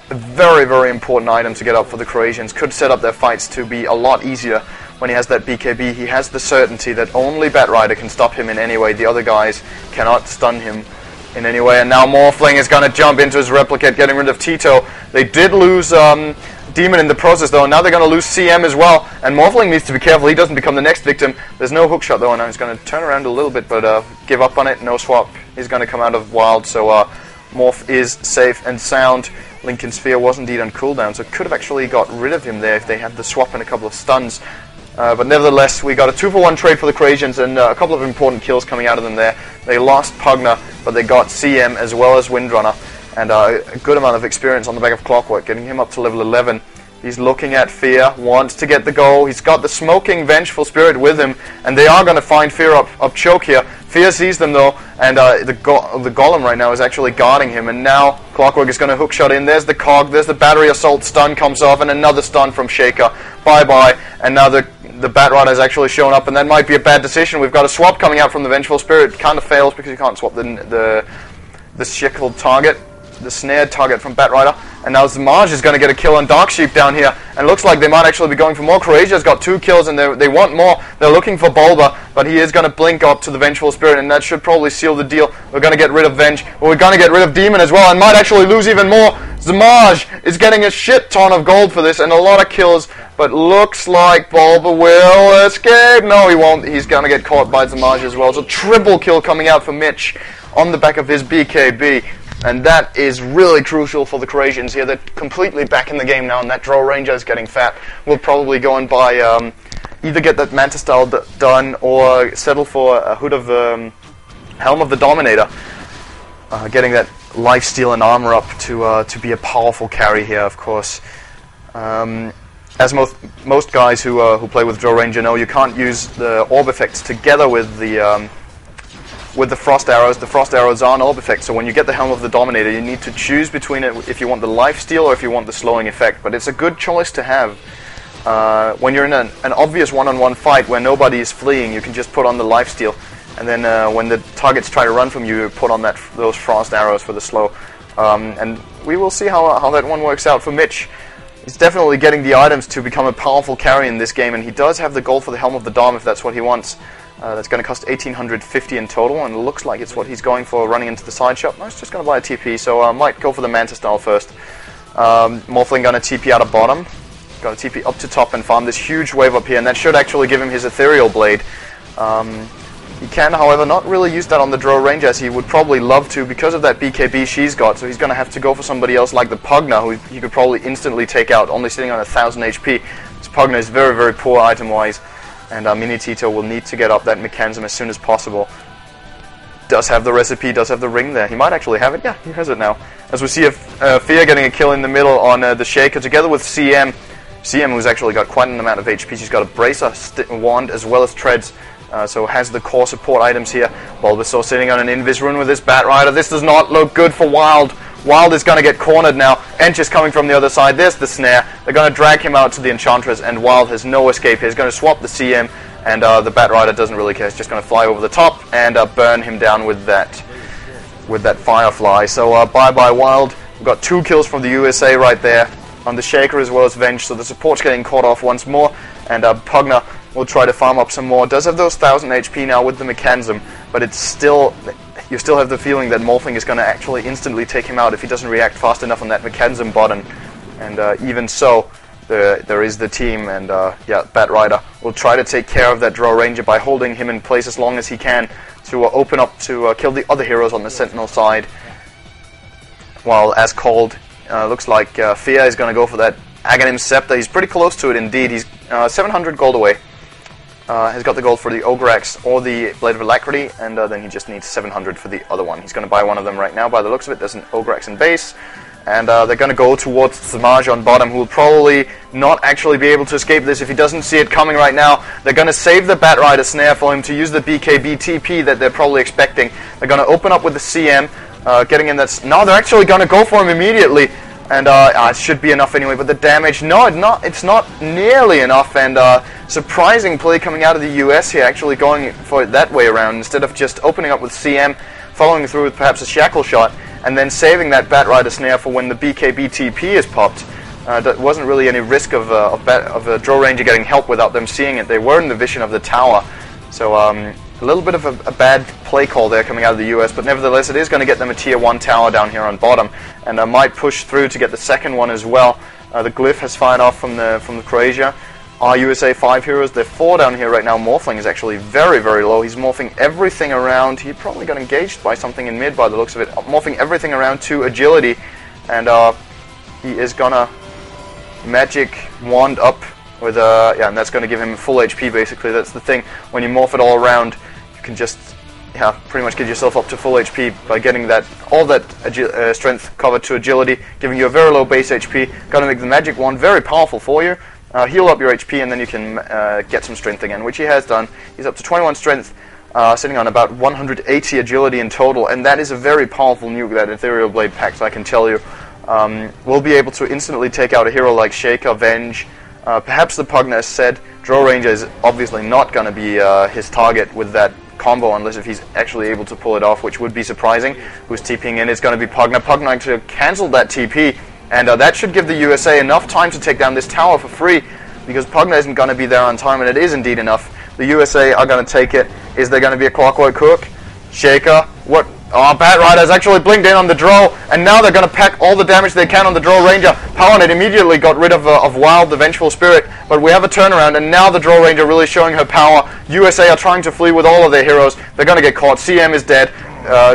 Speaker 1: very, very important item to get up for the Croatians. Could set up their fights to be a lot easier when he has that BKB. He has the certainty that only Batrider can stop him in any way. The other guys cannot stun him in any way. And now Morphling is going to jump into his replicate, getting rid of Tito. They did lose Demon in the process though, and now they're going to lose CM as well. And Morphling needs to be careful he doesn't become the next victim. There's no hookshot though, and now he's going to turn around a little bit, but give up on it. No swap. He's going to come out of wild, so Morph is safe and sound. Lincoln Sphere was indeed on cooldown, so could have actually got rid of him there if they had the swap and a couple of stuns. But nevertheless, we got a 2-for-1 trade for the Croatians, and a couple of important kills coming out of them there. They lost Pugna, but they got CM as well as Windrunner, and a good amount of experience on the back of Clockwork, getting him up to level 11. He's looking at Fear, wants to get the goal. He's got the Smoking Vengeful Spirit with him, and they are going to find Fear up choke here. Fear sees them though, and the Golem right now is actually guarding him, and now Clockwork is going to hookshot in. There's the Cog, there's the Battery Assault stun comes off, and another stun from Shaker. Bye-bye, and now the Batrider has actually shown up, and that might be a bad decision. We've got a swap coming out from the Vengeful Spirit. It kind of fails because you can't swap the shackled target, the snared target from Batrider. And now Zamaj is going to get a kill on Dark Sheep down here, and looks like they might actually be going for more. Croatia's got 2 kills, and they want more. They're looking for Bulba, but he is going to blink up to the Vengeful Spirit, and that should probably seal the deal. We're going to get rid of Venge, but we're going to get rid of Demon as well, and might actually lose even more. Zamaj is getting a shit ton of gold for this, and a lot of kills, but looks like Bulba will escape. No, he won't. He's going to get caught by Zamaj as well. So triple kill coming out for Mitch on the back of his BKB. And that is really crucial for the Croatians here. They're completely back in the game now, and that Drow Ranger is getting fat. We'll probably go and buy, either get that Manta style done, or settle for a Hood of Helm of the Dominator. Getting that lifesteal and armor up to be a powerful carry here, of course. As most guys who play with Drow Ranger know, you can't use the orb effects together with the Frost Arrows. The Frost Arrows are an orb effect, so when you get the Helm of the Dominator, you need to choose between it if you want the lifesteal or if you want the slowing effect. But it's a good choice to have. When you're in an obvious one-on-one fight where nobody is fleeing, you can just put on the lifesteal, and then when the targets try to run from you, you put on those Frost Arrows for the slow. And we will see how that one works out for Mitch. He's definitely getting the items to become a powerful carry in this game, and he does have the gold for the Helm of the Dom if that's what he wants. That's going to cost 1850 in total, and it looks like it's what he's going for running into the side shop. No, he's just going to buy a TP, so I might go for the Manta style first. Morphling going to TP out of bottom. Got to TP up to top and farm this huge wave up here, and that should actually give him his Ethereal Blade. He can, however, not really use that on the Drow Ranger as he would probably love to because of that BKB she's got, so he's going to have to go for somebody else like the Pugna, who he could probably instantly take out, only sitting on 1000 HP. This Pugna is very, very poor item-wise. And Mini Tito will need to get up that mechanism as soon as possible. Does have the recipe, does have the ring there. He might actually have it. Yeah, he has it now. As we see Fear getting a kill in the middle on the Shaker together with CM. CM, who's actually got quite an amount of HP. She's got a Bracer, Wand, as well as Treads. So has the core support items here. Bulbasaur sitting on an Invis rune with this Batrider. This does not look good for Wild. Wild is going to get cornered now. Ench is coming from the other side. There's the snare. They're going to drag him out to the Enchantress, and Wild has no escape here. He's going to swap the CM, and the Batrider doesn't really care. He's just going to fly over the top and burn him down with that Firefly. So bye-bye Wild. We've got 2 kills from the USA right there on the Shaker as well as Venge, so the support's getting caught off once more, and Pugna will try to farm up some more. Does have those 1000 HP now with the mechanism, but it's still... You still have the feeling that Morphling is going to actually instantly take him out if he doesn't react fast enough on that mechanism button. And even so, there is the team, and yeah, Batrider will try to take care of that Drow Ranger by holding him in place as long as he can to open up to kill the other heroes on the Sentinel side. While, as called, looks like Fear is going to go for that Aghanim Scepter. He's pretty close to it indeed. He's 700 gold away. Has got the gold for the Ogre Axe or the Blade of Alacrity, and then he just needs 700 for the other one. He's going to buy one of them right now by the looks of it. There's an Ogre Axe in base, and they're going to go towards Samaj on bottom, who will probably not actually be able to escape this if he doesn't see it coming right now. They're going to save the Batrider snare for him to use the BKB TP that they're probably expecting. They're going to open up with the CM, getting in that... No, they're actually going to go for him immediately. And it should be enough anyway, but the damage, no, it's not nearly enough, and surprising play coming out of the US here, actually going for it that way around, instead of just opening up with CM, following through with perhaps a shackle shot, and then saving that Batrider snare for when the BKB TP is popped. There wasn't really any risk of a Drow Ranger getting help without them seeing it. They were in the vision of the tower, so a little bit of a bad play call there coming out of the US, but nevertheless it is going to get them a tier 1 tower down here on bottom, and might push through to get the second one as well. The Glyph has fired off from the Croatia. Our USA 5 heroes, they're 4 down here right now. Morphling is actually very, very low. He's morphing everything around. He probably got engaged by something in mid by the looks of it. Morphing everything around to agility, and he is gonna magic wand up with yeah, and that's going to give him full HP basically. That's the thing, when you morph it all around, you can just pretty much get yourself up to full HP by getting that all that strength covered to agility, giving you a very low base HP. Going to make the magic wand very powerful for you. Heal up your HP, and then you can get some strength again, which he has done. He's up to 21 strength, sitting on about 180 agility in total, and that is a very powerful nuke, that Ethereal Blade packs, I can tell you. We'll be able to instantly take out a hero like Shaker, Venge, perhaps the Pugna, as said. Drow Ranger is obviously not going to be his target with that combo, unless if he's actually able to pull it off, which would be surprising. Who's TPing in is going to be Pugna. Pugna actually cancelled that TP, and that should give the USA enough time to take down this tower for free, because Pugna isn't going to be there on time, and it is indeed enough. The USA are going to take it. Is there going to be a Clockwork Hook? Shaker? What? Oh, Batrider's actually blinked in on the Drow, and now they're going to pack all the damage they can on the Drow Ranger. PowerNet immediately got rid of Wild, the Vengeful Spirit, but we have a turnaround, and now the Drow Ranger really showing her power. USA are trying to flee with all of their heroes. They're going to get caught. CM is dead.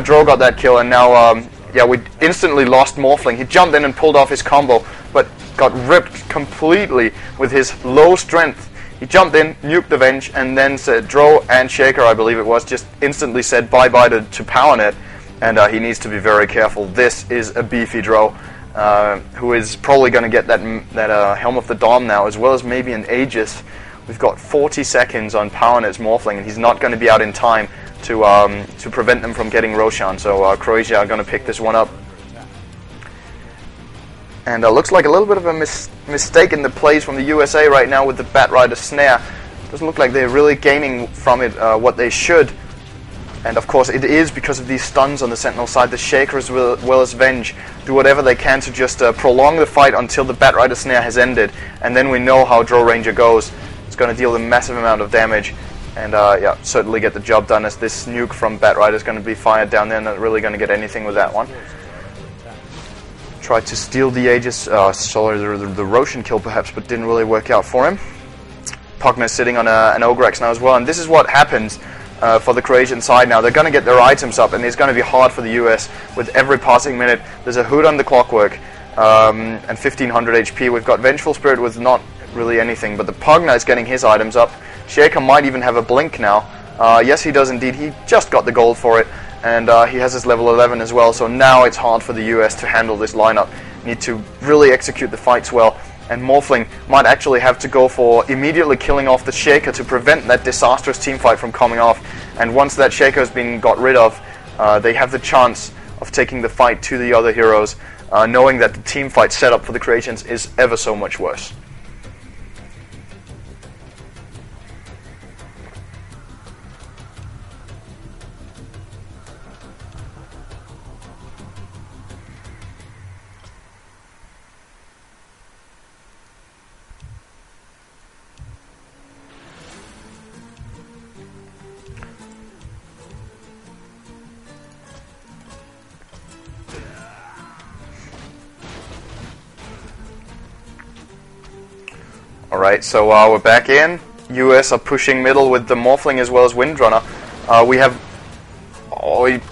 Speaker 1: Drow got that kill, and now, yeah, we instantly lost Morphling. He jumped in and pulled off his combo, but got ripped completely with his low strength. He jumped in, nuked the Venge, and then said, Drow and Shaker, I believe it was, just instantly said bye-bye to PowerNet, and he needs to be very careful. This is a beefy Drow, who is probably going to get that Helm of the Dom now, as well as maybe an Aegis. We've got 40 seconds on PowerNet's Morphling, and he's not going to be out in time to prevent them from getting Roshan, so Croatia are going to pick this one up. And looks like a little bit of a mistake in the plays from the USA right now with the Batrider snare. Doesn't look like they're really gaining from it what they should. And of course it is because of these stuns on the Sentinel side. The Shaker as well as Venge do whatever they can to just prolong the fight until the Batrider snare has ended. And then we know how Drow Ranger goes. It's going to deal a massive amount of damage. And yeah, certainly get the job done, as this nuke from Batrider is going to be fired down there. Not really going to get anything with that one. Tried to steal the Aegis, sorry, the Roshan kill perhaps, but didn't really work out for him. Pugna sitting on an Ogrex now as well, and this is what happens for the Croatian side now. They're going to get their items up, and it's going to be hard for the US with every passing minute. There's a Hood on the Clockwork, and 1500 HP. We've got Vengeful Spirit with not really anything, but the Pugna is getting his items up. Shaker might even have a Blink now. Yes, he does indeed. He just got the gold for it. And he has his level 11 as well, so now it's hard for the US to handle this lineup. Need to really execute the fights well, and Morphling might actually have to go for immediately killing off the Shaker to prevent that disastrous teamfight from coming off. And once that Shaker has been got rid of, they have the chance of taking the fight to the other heroes, knowing that the teamfight setup for the Croatians is ever so much worse. Alright, so we're back in. US are pushing middle with the Morphling as well as Windrunner. We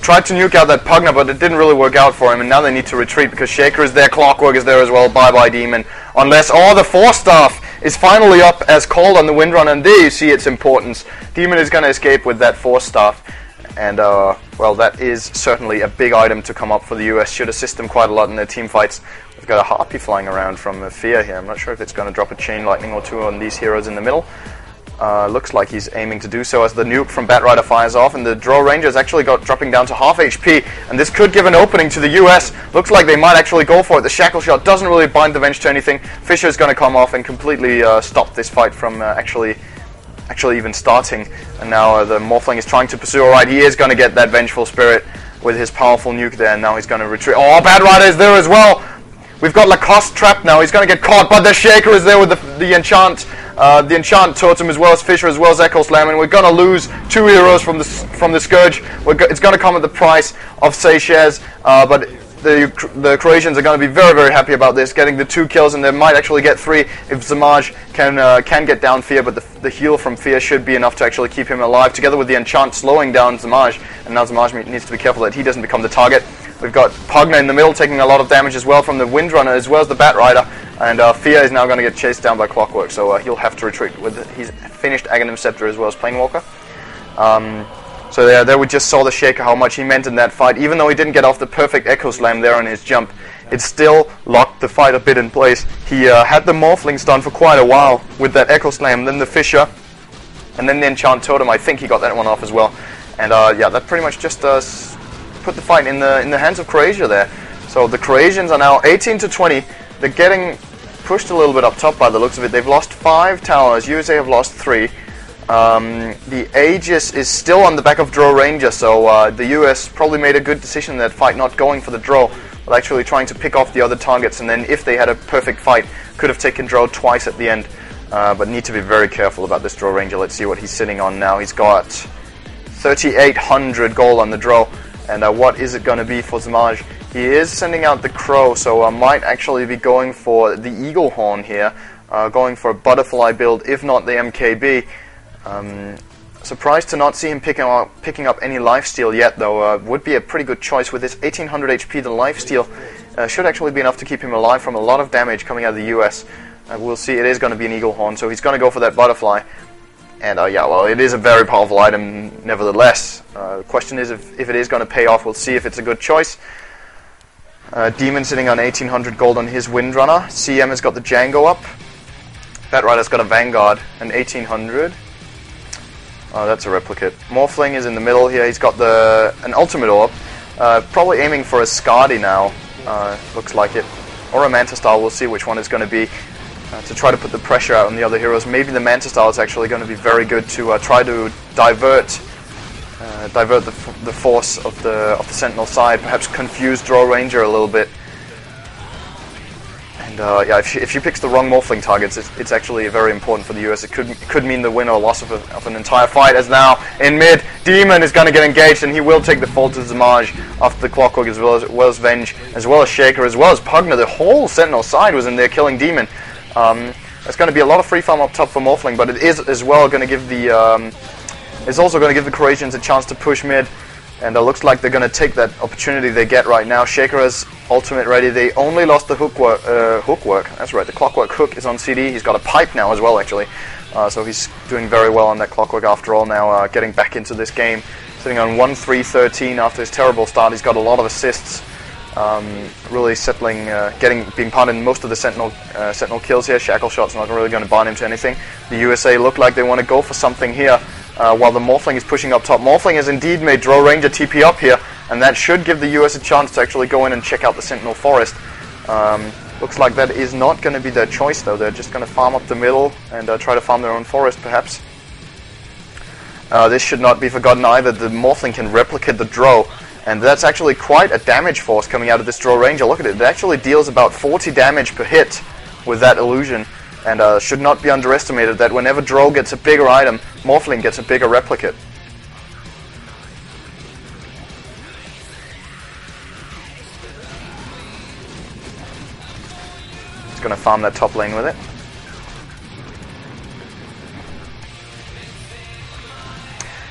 Speaker 1: tried to nuke out that Pugna, but it didn't really work out for him, and now they need to retreat because Shaker is there, Clockwork is there as well, bye-bye Demon. Unless, the Force Staff is finally up as called on the Windrunner, and there you see its importance. Demon is going to escape with that Force Staff, and well, that is certainly a big item to come up for the US. Should assist them quite a lot in their team fights. We've got a Harpy flying around from Fear here. I'm not sure if it's going to drop a Chain Lightning or two on these heroes in the middle. Looks like he's aiming to do so as the nuke from Batrider fires off, and the Drow Ranger's actually dropping down to half HP, and this could give an opening to the US. Looks like they might actually go for it. The Shackle Shot doesn't really bind the Venge to anything. Fisher's going to come off and completely stop this fight from actually even starting. And now the Morphling is trying to pursue. Alright, he is going to get that Vengeful Spirit with his powerful nuke there, and now he's going to retreat. Oh, Batrider is there as well! We've got Lacoste trapped now. He's going to get caught, but the Shaker is there with the Enchant Totem, as well as Fisher, as well as Echo Slam, and we're going to lose 2 heroes from the Scourge. It's going to come at the price of Seychelles, but the Croatians are going to be very, very happy about this, getting the 2 kills, and they might actually get 3 if Zamaj can get down Fear, but the heal from Fear should be enough to actually keep him alive, together with the Enchant slowing down Zamaj, and now Zamaj needs to be careful that he doesn't become the target. We've got Pugna in the middle taking a lot of damage as well from the Windrunner as well as the Batrider, and Fear is now going to get chased down by Clockwork, so he'll have to retreat with his finished Aghanim Scepter as well as Planewalker. So there we just saw the Shaker, how much he meant in that fight. Even though he didn't get off the perfect Echo Slam there on his jump, it still locked the fight a bit in place. He had the Morphling stun for quite a while with that Echo Slam, then the Fisher, and then the Enchant Totem. I think he got that one off as well. And yeah, that pretty much just put the fight in the hands of Croatia there. So the Croatians are now 18-20. They're getting pushed a little bit up top by the looks of it. They've lost 5 towers. USA have lost 3. The Aegis is still on the back of Drow Ranger, so the US probably made a good decision in that fight, not going for the Drow, but actually trying to pick off the other targets, and then if they had a perfect fight, could have taken Drow twice at the end. But need to be very careful about this Drow Ranger. Let's see what he's sitting on now. He's got 3,800 gold on the Drow, and what is it going to be for Zamaj? He is sending out the Crow, so might actually be going for the Eagle Horn here, going for a Butterfly build, if not the MKB. Surprised to not see him picking up any lifesteal yet, though. Would be a pretty good choice with his 1800 HP. The lifesteal should actually be enough to keep him alive from a lot of damage coming out of the US. We'll see. It is going to be an Eagle Horn, so he's going to go for that Butterfly. And yeah, well, it is a very powerful item nevertheless. The question is if it is going to pay off. We'll see if it's a good choice. Demon sitting on 1800 gold on his Windrunner. CM has got the Django up. Batrider's got a Vanguard and 1800. Oh, that's a replicate. Morphling is in the middle here. He's got an Ultimate Orb. Probably aiming for a Skadi now. Looks like it. Or a Manta Style. We'll see which one it's going to be. To try to put the pressure out on the other heroes. Maybe the Manta Style is actually going to be very good to try to divert the force of the Sentinel side. Perhaps confuse Drow Ranger a little bit. And yeah, if she picks the wrong Morphling targets, it's actually very important for the US. It could mean the win or loss of an entire fight. As now in mid, Demon is going to get engaged, and he will take the fall to Zamaj after the Clockwork, as well as Venge, as well as Shaker, as well as Pugna. The whole Sentinel side was in there killing Demon. There's going to be a lot of free farm up top for Morphling, but it is as well going to give the it's also going to give the Croatians a chance to push mid. And it looks like they're going to take that opportunity they get right now. Shaker has ultimate ready. They only lost the hook work. That's right, the Clockwork hook is on CD. He's got a pipe now as well, actually. So he's doing very well on that Clockwork after all now, getting back into this game. Sitting on 1-3-13 after his terrible start. He's got a lot of assists. Really settling, being part in most of the Sentinel kills here. Shackle Shot's not really going to bind him to anything. The USA look like they want to go for something here. While the Morphling is pushing up top. Morphling has indeed made Drow Ranger TP up here, and that should give the US a chance to actually go in and check out the Sentinel Forest. Looks like that is not going to be their choice, though. They're just going to farm up the middle and try to farm their own forest, perhaps. This should not be forgotten either. The Morphling can replicate the Drow, and that's actually quite a damage force coming out of this Drow Ranger. Look at it. It actually deals about 40 damage per hit with that illusion. And should not be underestimated that whenever Drow gets a bigger item, Morphling gets a bigger replicate. He's going to farm that top lane with it.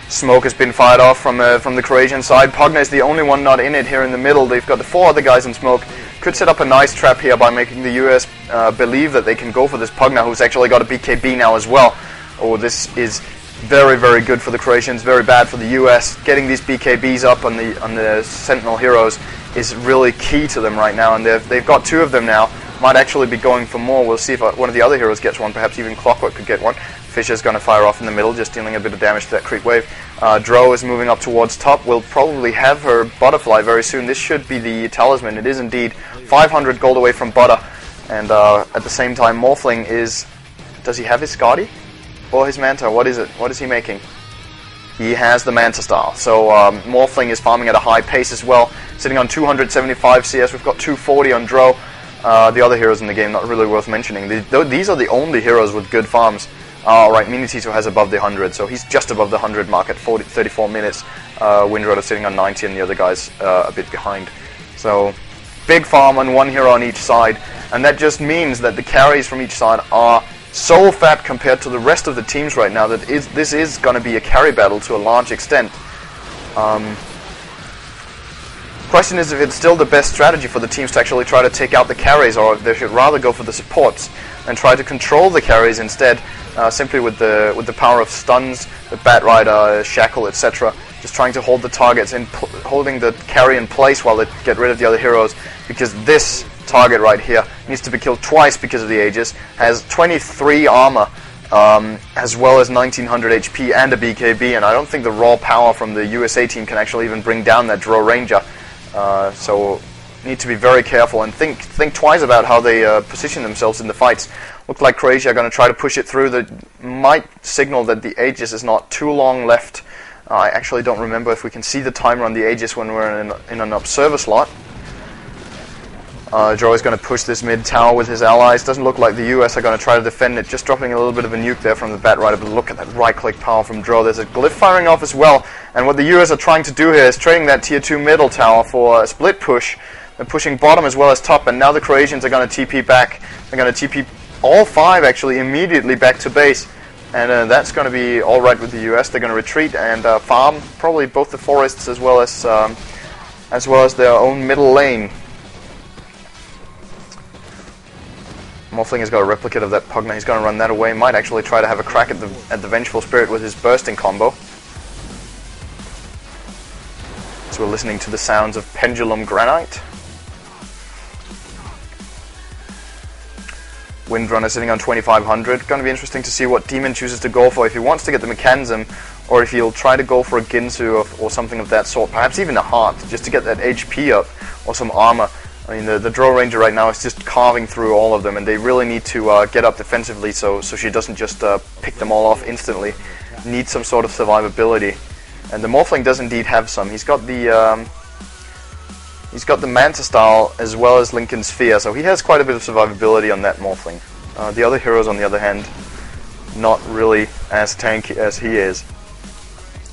Speaker 1: Smoke has been fired off from the Croatian side. Pugna is the only one not in it here in the middle. They've got the 4 other guys in smoke. Could set up a nice trap here by making the US believe that they can go for this Pugna, who's actually got a BKB now as well. Oh, this is very, very good for the Croatians, very bad for the US. Getting these BKBs up on the Sentinel heroes is really key to them right now, and they've got 2 of them now. might actually be going for more. We'll see if one of the other heroes gets one, perhaps even Clockwork could get one. Fisher's going to fire off in the middle, just dealing a bit of damage to that creep wave. Dro is moving up towards top. We'll probably have her Butterfly very soon. This should be the talisman. It is indeed 500 gold away from Butter. And at the same time, Morphling is... Does he have his Skadi? Or his Manta? What is it? What is he making? He has the Manta style. So Morphling is farming at a high pace as well. Sitting on 275 CS. We've got 240 on Dro. The other heroes in the game, not really worth mentioning. These are the only heroes with good farms. Right, Minitito has above the 100, so he's just above the 100 mark at 34 minutes. Windrunner sitting on 90 and the other guys a bit behind. So, big farm on one hero on each side, and that just means that the carries from each side are so fat compared to the rest of the teams right now that this is going to be a carry battle to a large extent. Question is if it's still the best strategy for the teams to actually try to take out the carries, or if they should rather go for the supports and try to control the carries instead, simply with the power of stuns, the Bat Rider, Shackle, etc. Just trying to hold the targets and holding the carry in place while they get rid of the other heroes, because this target right here needs to be killed twice because of the Aegis, has 23 armor, as well as 1900 HP and a BKB, and I don't think the raw power from the USA team can actually even bring down that Dro Ranger. So need to be very careful and think twice about how they position themselves in the fights. Look like Croatia are going to try to push it through. That might signal that the Aegis is not too long left. I actually don't remember if we can see the timer on the Aegis when we're in an observer slot. Dro is going to push this mid tower with his allies. Doesn't look like the US are going to try to defend it. Just dropping a little bit of a nuke there from the Bat Rider, but look at that right-click power from Dro. There's a glyph firing off as well, and what the US are trying to do here is trading that tier 2 middle tower for a split push. They're pushing bottom as well as top, and now the Croatians are going to TP back. They're going to TP all 5 actually immediately back to base, and that's going to be all right with the US. They're going to retreat and farm probably both the forests as well as their own middle lane. Morphling has got a replicate of that Pugna. He's going to run that away. Might actually try to have a crack at the Vengeful Spirit with his bursting combo. So we're listening to the sounds of Pendulum Granite. Windrunner sitting on 2500. Going to be interesting to see what Demon chooses to go for. If he wants to get the Mechanism, or if he'll try to go for a Ginsu or something of that sort. Perhaps even a Heart, just to get that HP up, or some armor. I mean, the Dro Ranger right now is just carving through all of them, and they really need to get up defensively so she doesn't just pick them all off instantly. Needs some sort of survivability, and the Morphling does indeed have some. He's got the Manta style as well as Lincoln's Sphere, so he has quite a bit of survivability on that Morphling. The other heroes, on the other hand, not really as tanky as he is,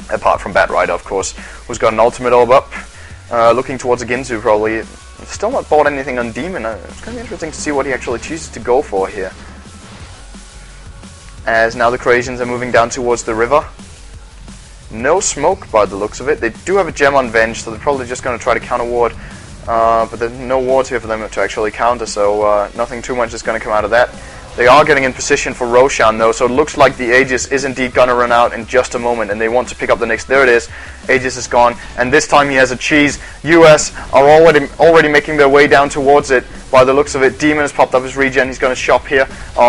Speaker 1: apart from Bat Rider, of course, who's got an ultimate orb up, looking towards a Ginsu probably. Still not bought anything on Demon. It's going to be interesting to see what he actually chooses to go for here. As now the Croatians are moving down towards the river. No smoke by the looks of it. They do have a gem on Venge, so they're probably just going to try to counter ward. But there's no wards here for them to actually counter, so nothing too much is going to come out of that. They are getting in position for Roshan though, so it looks like the Aegis is indeed going to run out in just a moment, and they want to pick up the next. There it is. Aegis is gone, and this time he has a cheese. US are already making their way down towards it. By the looks of it, Demon has popped up his regen. He's going to shop here.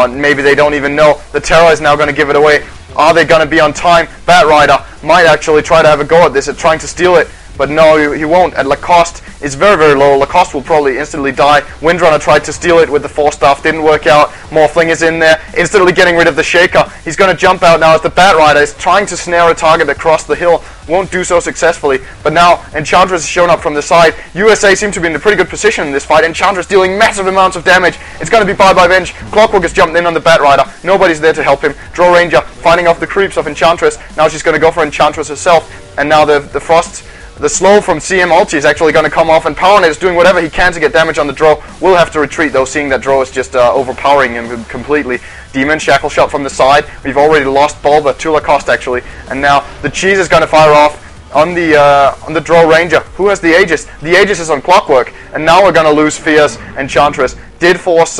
Speaker 1: Maybe they don't even know. The Terror is now going to give it away. Are they going to be on time? Bat Rider might actually try to have a go at this, at trying to steal it. But no, he won't. And Lacoste is very, very low. Lacoste will probably instantly die. Windrunner tried to steal it with the 4-staff. Didn't work out. Morphling is in there, instantly getting rid of the Shaker. He's going to jump out now as the Bat Rider is trying to snare a target across the hill. Won't do so successfully. But now Enchantress has shown up from the side. USA seem to be in a pretty good position in this fight. Enchantress dealing massive amounts of damage. It's going to be bye-bye Venge. Clockwork has jumped in on the Bat Rider. Nobody's there to help him. Dro Ranger fighting off the creeps of Enchantress. Now she's going to go for Enchantress herself. And now the Frost... The slow from CM ulti is actually going to come off, and PowerNet is doing whatever he can to get damage on the Dro. Will have to retreat though, seeing that Dro is just overpowering him completely. Demon Shackle shot from the side. We've already lost Bulba to Lacoste actually, and now the cheese is going to fire off. on the Drow Ranger, who has the Aegis. The Aegis is on Clockwork, and now we're going to lose Fierce Enchantress. Did force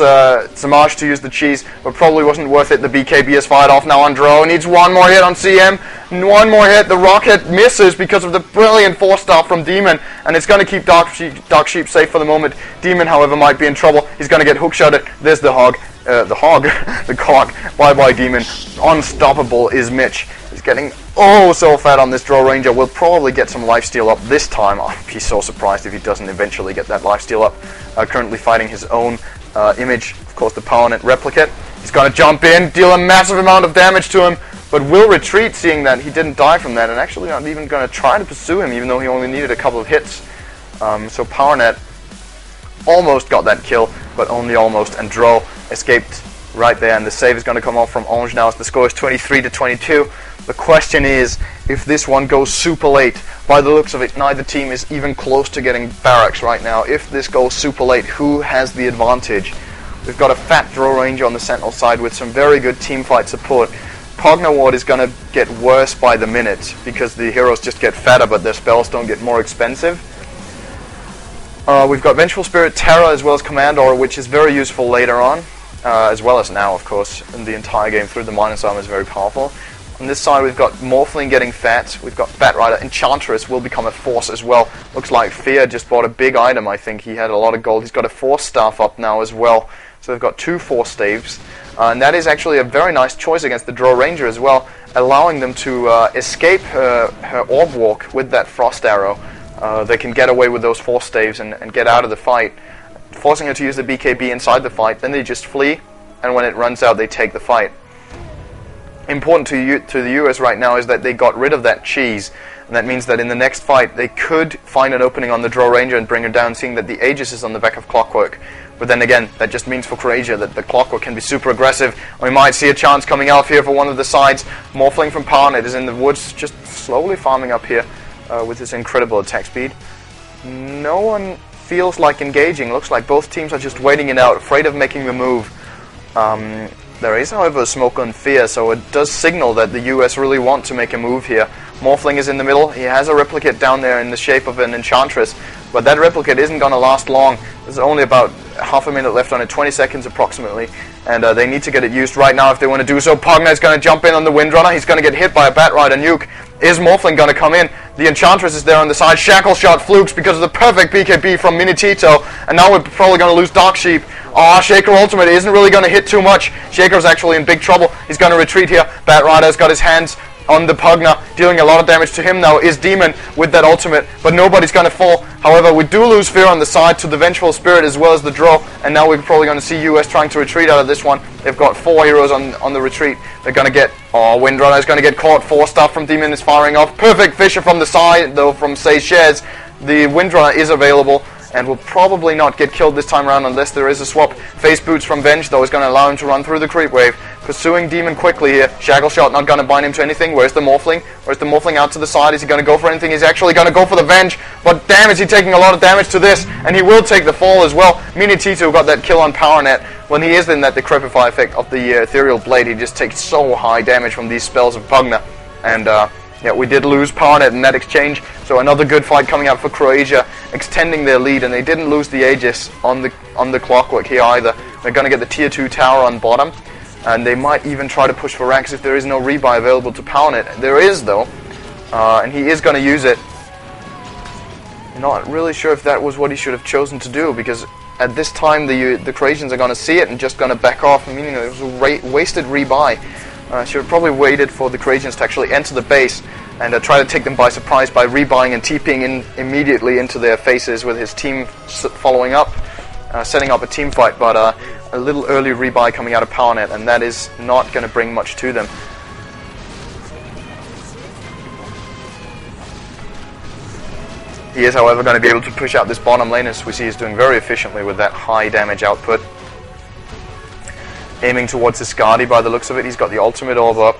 Speaker 1: Samaj to use the cheese, but probably wasn't worth it. The BKB is fired off now on Drow. Needs one more hit on CM. One more hit. The rocket misses because of the brilliant 4-star from Demon, and it's going to keep Dark Sheep safe for the moment. Demon, however, might be in trouble. He's going to get hookshotted. There's the hog. The cock. Bye-bye, Demon. Unstoppable is Mitch. He's getting so fat on this Drow Ranger. We'll probably get some lifesteal up this time. I'd be so surprised if he doesn't eventually get that lifesteal up. Currently fighting his own image, of course, the PowerNet replicate. He's going to jump in, deal a massive amount of damage to him, but will retreat, seeing that he didn't die from that, and actually not even going to try to pursue him, even though he only needed a couple of hits. So PowerNet almost got that kill, but only almost, and Drow escaped right there, and the save is going to come off from Orange now as the score is 23-22. The question is, if this one goes super late, by the looks of it, neither team is even close to getting barracks right now. If this goes super late, who has the advantage? We've got a fat Drow Ranger on the Sentinel side with some very good teamfight support. Pogna Ward is going to get worse by the minute, because the heroes just get fatter, but their spells don't get more expensive. We've got Vengeful Spirit, Terra, as well as Command Aura, which is very useful later on, as well as now, of course, in the entire game through. The Minus Armor is very powerful. On this side, we've got Morphling getting fat. We've got Bat Rider. Enchantress will become a force as well. Looks like Fear just bought a big item, I think. He had a lot of gold. He's got a Force Staff up now as well. So we've got 2 Force Staves. And that is actually a very nice choice against the Drow Ranger as well, allowing them to escape her Orb Walk with that Frost Arrow. They can get away with those Force Staves and get out of the fight, forcing her to use the BKB inside the fight. Then they just flee, and when it runs out, they take the fight. Important to the US right now is that they got rid of that cheese, and that means that in the next fight they could find an opening on the Drow Ranger and bring her down, seeing that the Aegis is on the back of Clockwork. But then again, that just means for Croatia that the Clockwork can be super aggressive. We might see a chance coming out here for one of the sides. Morphling from PowerNet is in the woods, just slowly farming up here with his incredible attack speed. No one feels like engaging. Looks like both teams are just waiting it out, afraid of making the move. There is, however, a smoke on Fear, so it does signal that the US really want to make a move here. Morphling is in the middle. He has a replicate down there in the shape of an Enchantress, but that replicate isn't going to last long. There's only about half a minute left on it, 20 seconds approximately, and they need to get it used right now if they want to do so. Pogna is going to jump in on the Windrunner. He's going to get hit by a Bat Rider nuke. Is Morphling going to come in? The Enchantress is there on the side. Shackle Shot flukes because of the perfect BKB from Mini Tito, and now we're probably going to lose Dark Sheep. Shaker Ultimate isn't really going to hit too much. Shaker's actually in big trouble. He's going to retreat here. Bat Rider's got his hands on the Pugna, dealing a lot of damage to him now is Demon with that ultimate, but nobody's going to fall. However, we do lose Fear on the side to the Vengeful Spirit as well as the Drow, and now we're probably going to see US trying to retreat out of this one. They've got 4 heroes on the retreat. They're going to get, Windrunner is going to get caught. 4 stuff from Demon is firing off. Perfect Fisher from the side, though, from Seychelles. The Windrunner is available, and will probably not get killed this time around unless there is a swap. Face Boots from Venge, though, is going to allow him to run through the creep wave. Pursuing Demon quickly here. Shackle Shot not going to bind him to anything. Where's the Morphling? Where's the Morphling out to the side? Is he going to go for anything? He's actually going to go for the Venge. But damn, is he taking a lot of damage to this? And he will take the fall as well. Mini Tito got that kill on PowerNet. When he is in that Decrepify effect of the Ethereal Blade, he just takes so high damage from these spells of Pugna. And yeah, we did lose PowerNet in that exchange, so another good fight coming out for Croatia, extending their lead, and they didn't lose the Aegis on the Clockwork here either. They're going to get the tier 2 tower on bottom, and they might even try to push for racks if there is no rebuy available to PowerNet. There is, though, and he is going to use it. Not really sure if that was what he should have chosen to do, because at this time the Croatians are going to see it and just going to back off, meaning it was a wasted rebuy. Should have probably waited for the Croatians to actually enter the base and try to take them by surprise by rebuying and TPing in immediately into their faces with his team following up, setting up a team fight, but a little early rebuy coming out of PowerNet, and that is not going to bring much to them. He is, however, going to be able to push out this bottom lane, as we see he's doing very efficiently with that high damage output. Aiming towards his Skadi by the looks of it. He's got the ultimate orb up.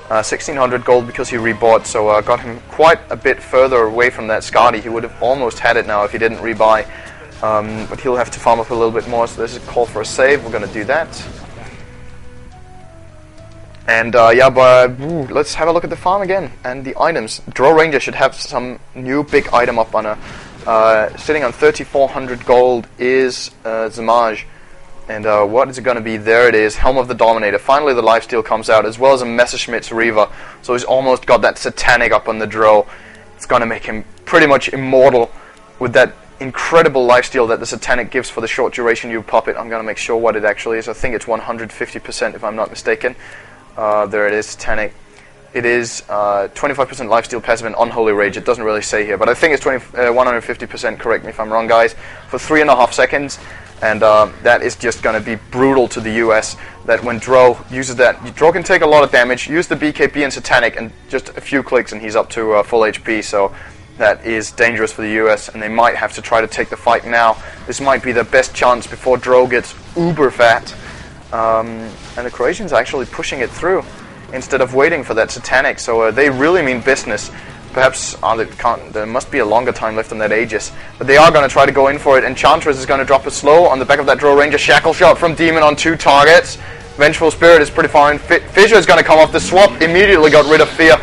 Speaker 1: 1600 gold because he rebought, so got him quite a bit further away from that Skadi. He would have almost had it now if he didn't rebuy. But he'll have to farm up a little bit more, so this is a call for a save. We're going to do that. And yeah, but let's have a look at the farm again and the items. Draw Ranger should have some new big item up on a sitting on 3,400 gold is Zamaj. And what is it going to be? There it is, Helm of the Dominator. Finally the lifesteal comes out, as well as a Messerschmitt's Reaver. So he's almost got that Satanic up on the Drow. It's going to make him pretty much immortal with that incredible lifesteal that the Satanic gives for the short duration you pop it. I'm going to make sure what it actually is. I think it's 150% if I'm not mistaken. There it is, Satanic. It is 25% lifesteal passive and Unholy Rage. It doesn't really say here, but I think it's 150%, correct me if I'm wrong guys, for 3.5 seconds. And that is just going to be brutal to the US, that when Drow uses that, Drow can take a lot of damage, use the BKB and Satanic, and just a few clicks and he's up to full HP, so that is dangerous for the US, and they might have to try to take the fight now. This might be their best chance before Drow gets uber fat. And the Croatians are actually pushing it through, instead of waiting for that Satanic, so they really mean business. Perhaps there must be a longer time left on that Aegis, but they are going to try to go in for it. Enchantress is going to drop a slow on the back of that Draw Ranger. Shackle shot from Demon on 2 targets. Vengeful Spirit is pretty far in. Fissure is going to come off the swap, immediately got rid of Fear.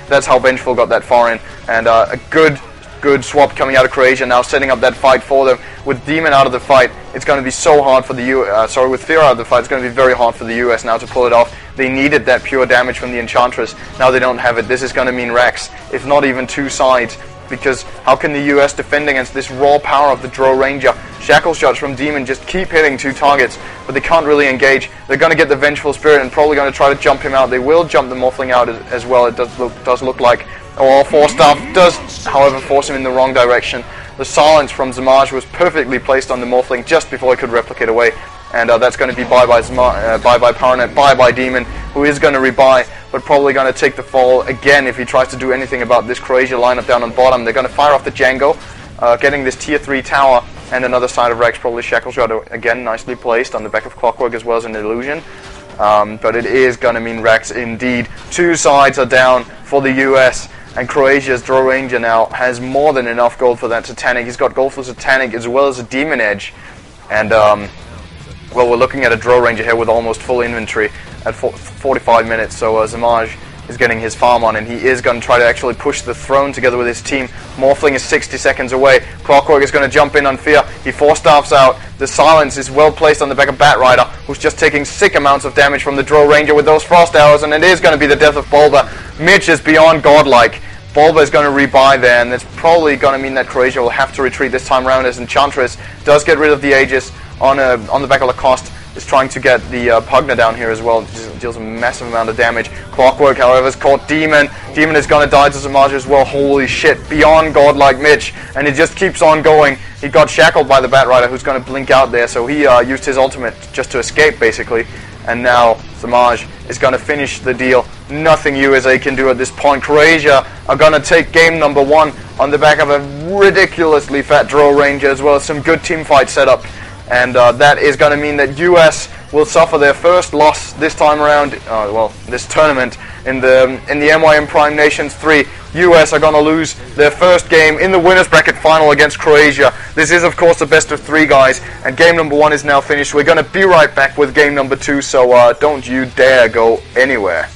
Speaker 1: That's how Vengeful got that far in, and a good swap coming out of Croatia, now setting up that fight for them. With Demon out of the fight, it's going to be so hard for the with Fear out of the fight, it's going to be very hard for the US now to pull it off. They needed that pure damage from the Enchantress. Now they don't have it. This is going to mean Rex, if not even 2 sides, because how can the US defend against this raw power of the Draw Ranger? Shackle shots from Demon just keep hitting 2 targets, but they can't really engage. They're going to get the Vengeful Spirit and probably going to try to jump him out. They will jump the Morphling out as well, it does look like. All 4 staff does, however, force him in the wrong direction. The silence from Zamaj was perfectly placed on the Morphling just before he could replicate away. And that's going to be bye-bye Powernet, bye-bye Demon, who is going to rebuy, but probably going to take the fall again if he tries to do anything about this Croatia lineup down on bottom. They're going to fire off the Django, getting this tier 3 tower, and another side of Rex, probably Shackle Shot again, nicely placed on the back of Clockwork as well as an Illusion. But it is going to mean Rex indeed. 2 sides are down for the US. And Croatia's Draw Ranger now has more than enough gold for that Satanic. He's got gold for Satanic as well as a Demon Edge. And, well, we're looking at a Draw Ranger here with almost full inventory at 45 minutes. So Zamaj is getting his farm on, and he is going to try to actually push the throne together with his team. Morphling is 60 seconds away. Clockwork is going to jump in on Fear. He 4-staffs out. The silence is well placed on the back of Batrider, who's just taking sick amounts of damage from the Draw Ranger with those frost arrows, and it is going to be the death of Bulba. Mitch is beyond godlike. Bulba is going to rebuy there, and that's probably going to mean that Croatia will have to retreat this time around, as Enchantress does get rid of the Aegis on the back of Lacoste. Is trying to get the Pugna down here as well. Deals a massive amount of damage. Clockwork, however, has caught Demon. Demon is going to die to Zamaj as well. Holy shit, beyond godlike Mitch. And it just keeps on going. He got shackled by the Batrider, who's going to blink out there, so he used his ultimate just to escape, basically. And now Zamaj is going to finish the deal. Nothing USA can do at this point. Croatia are going to take game number 1 on the back of a ridiculously fat Draw Ranger, as well as some good team fight setup. And that is going to mean that US will suffer their first loss this time around, this tournament in the MYM Prime Nations 3. US are going to lose their first game in the winners bracket final against Croatia. This is, of course, the best of 3, guys, and game number 1 is now finished. We're going to be right back with game number 2, so don't you dare go anywhere.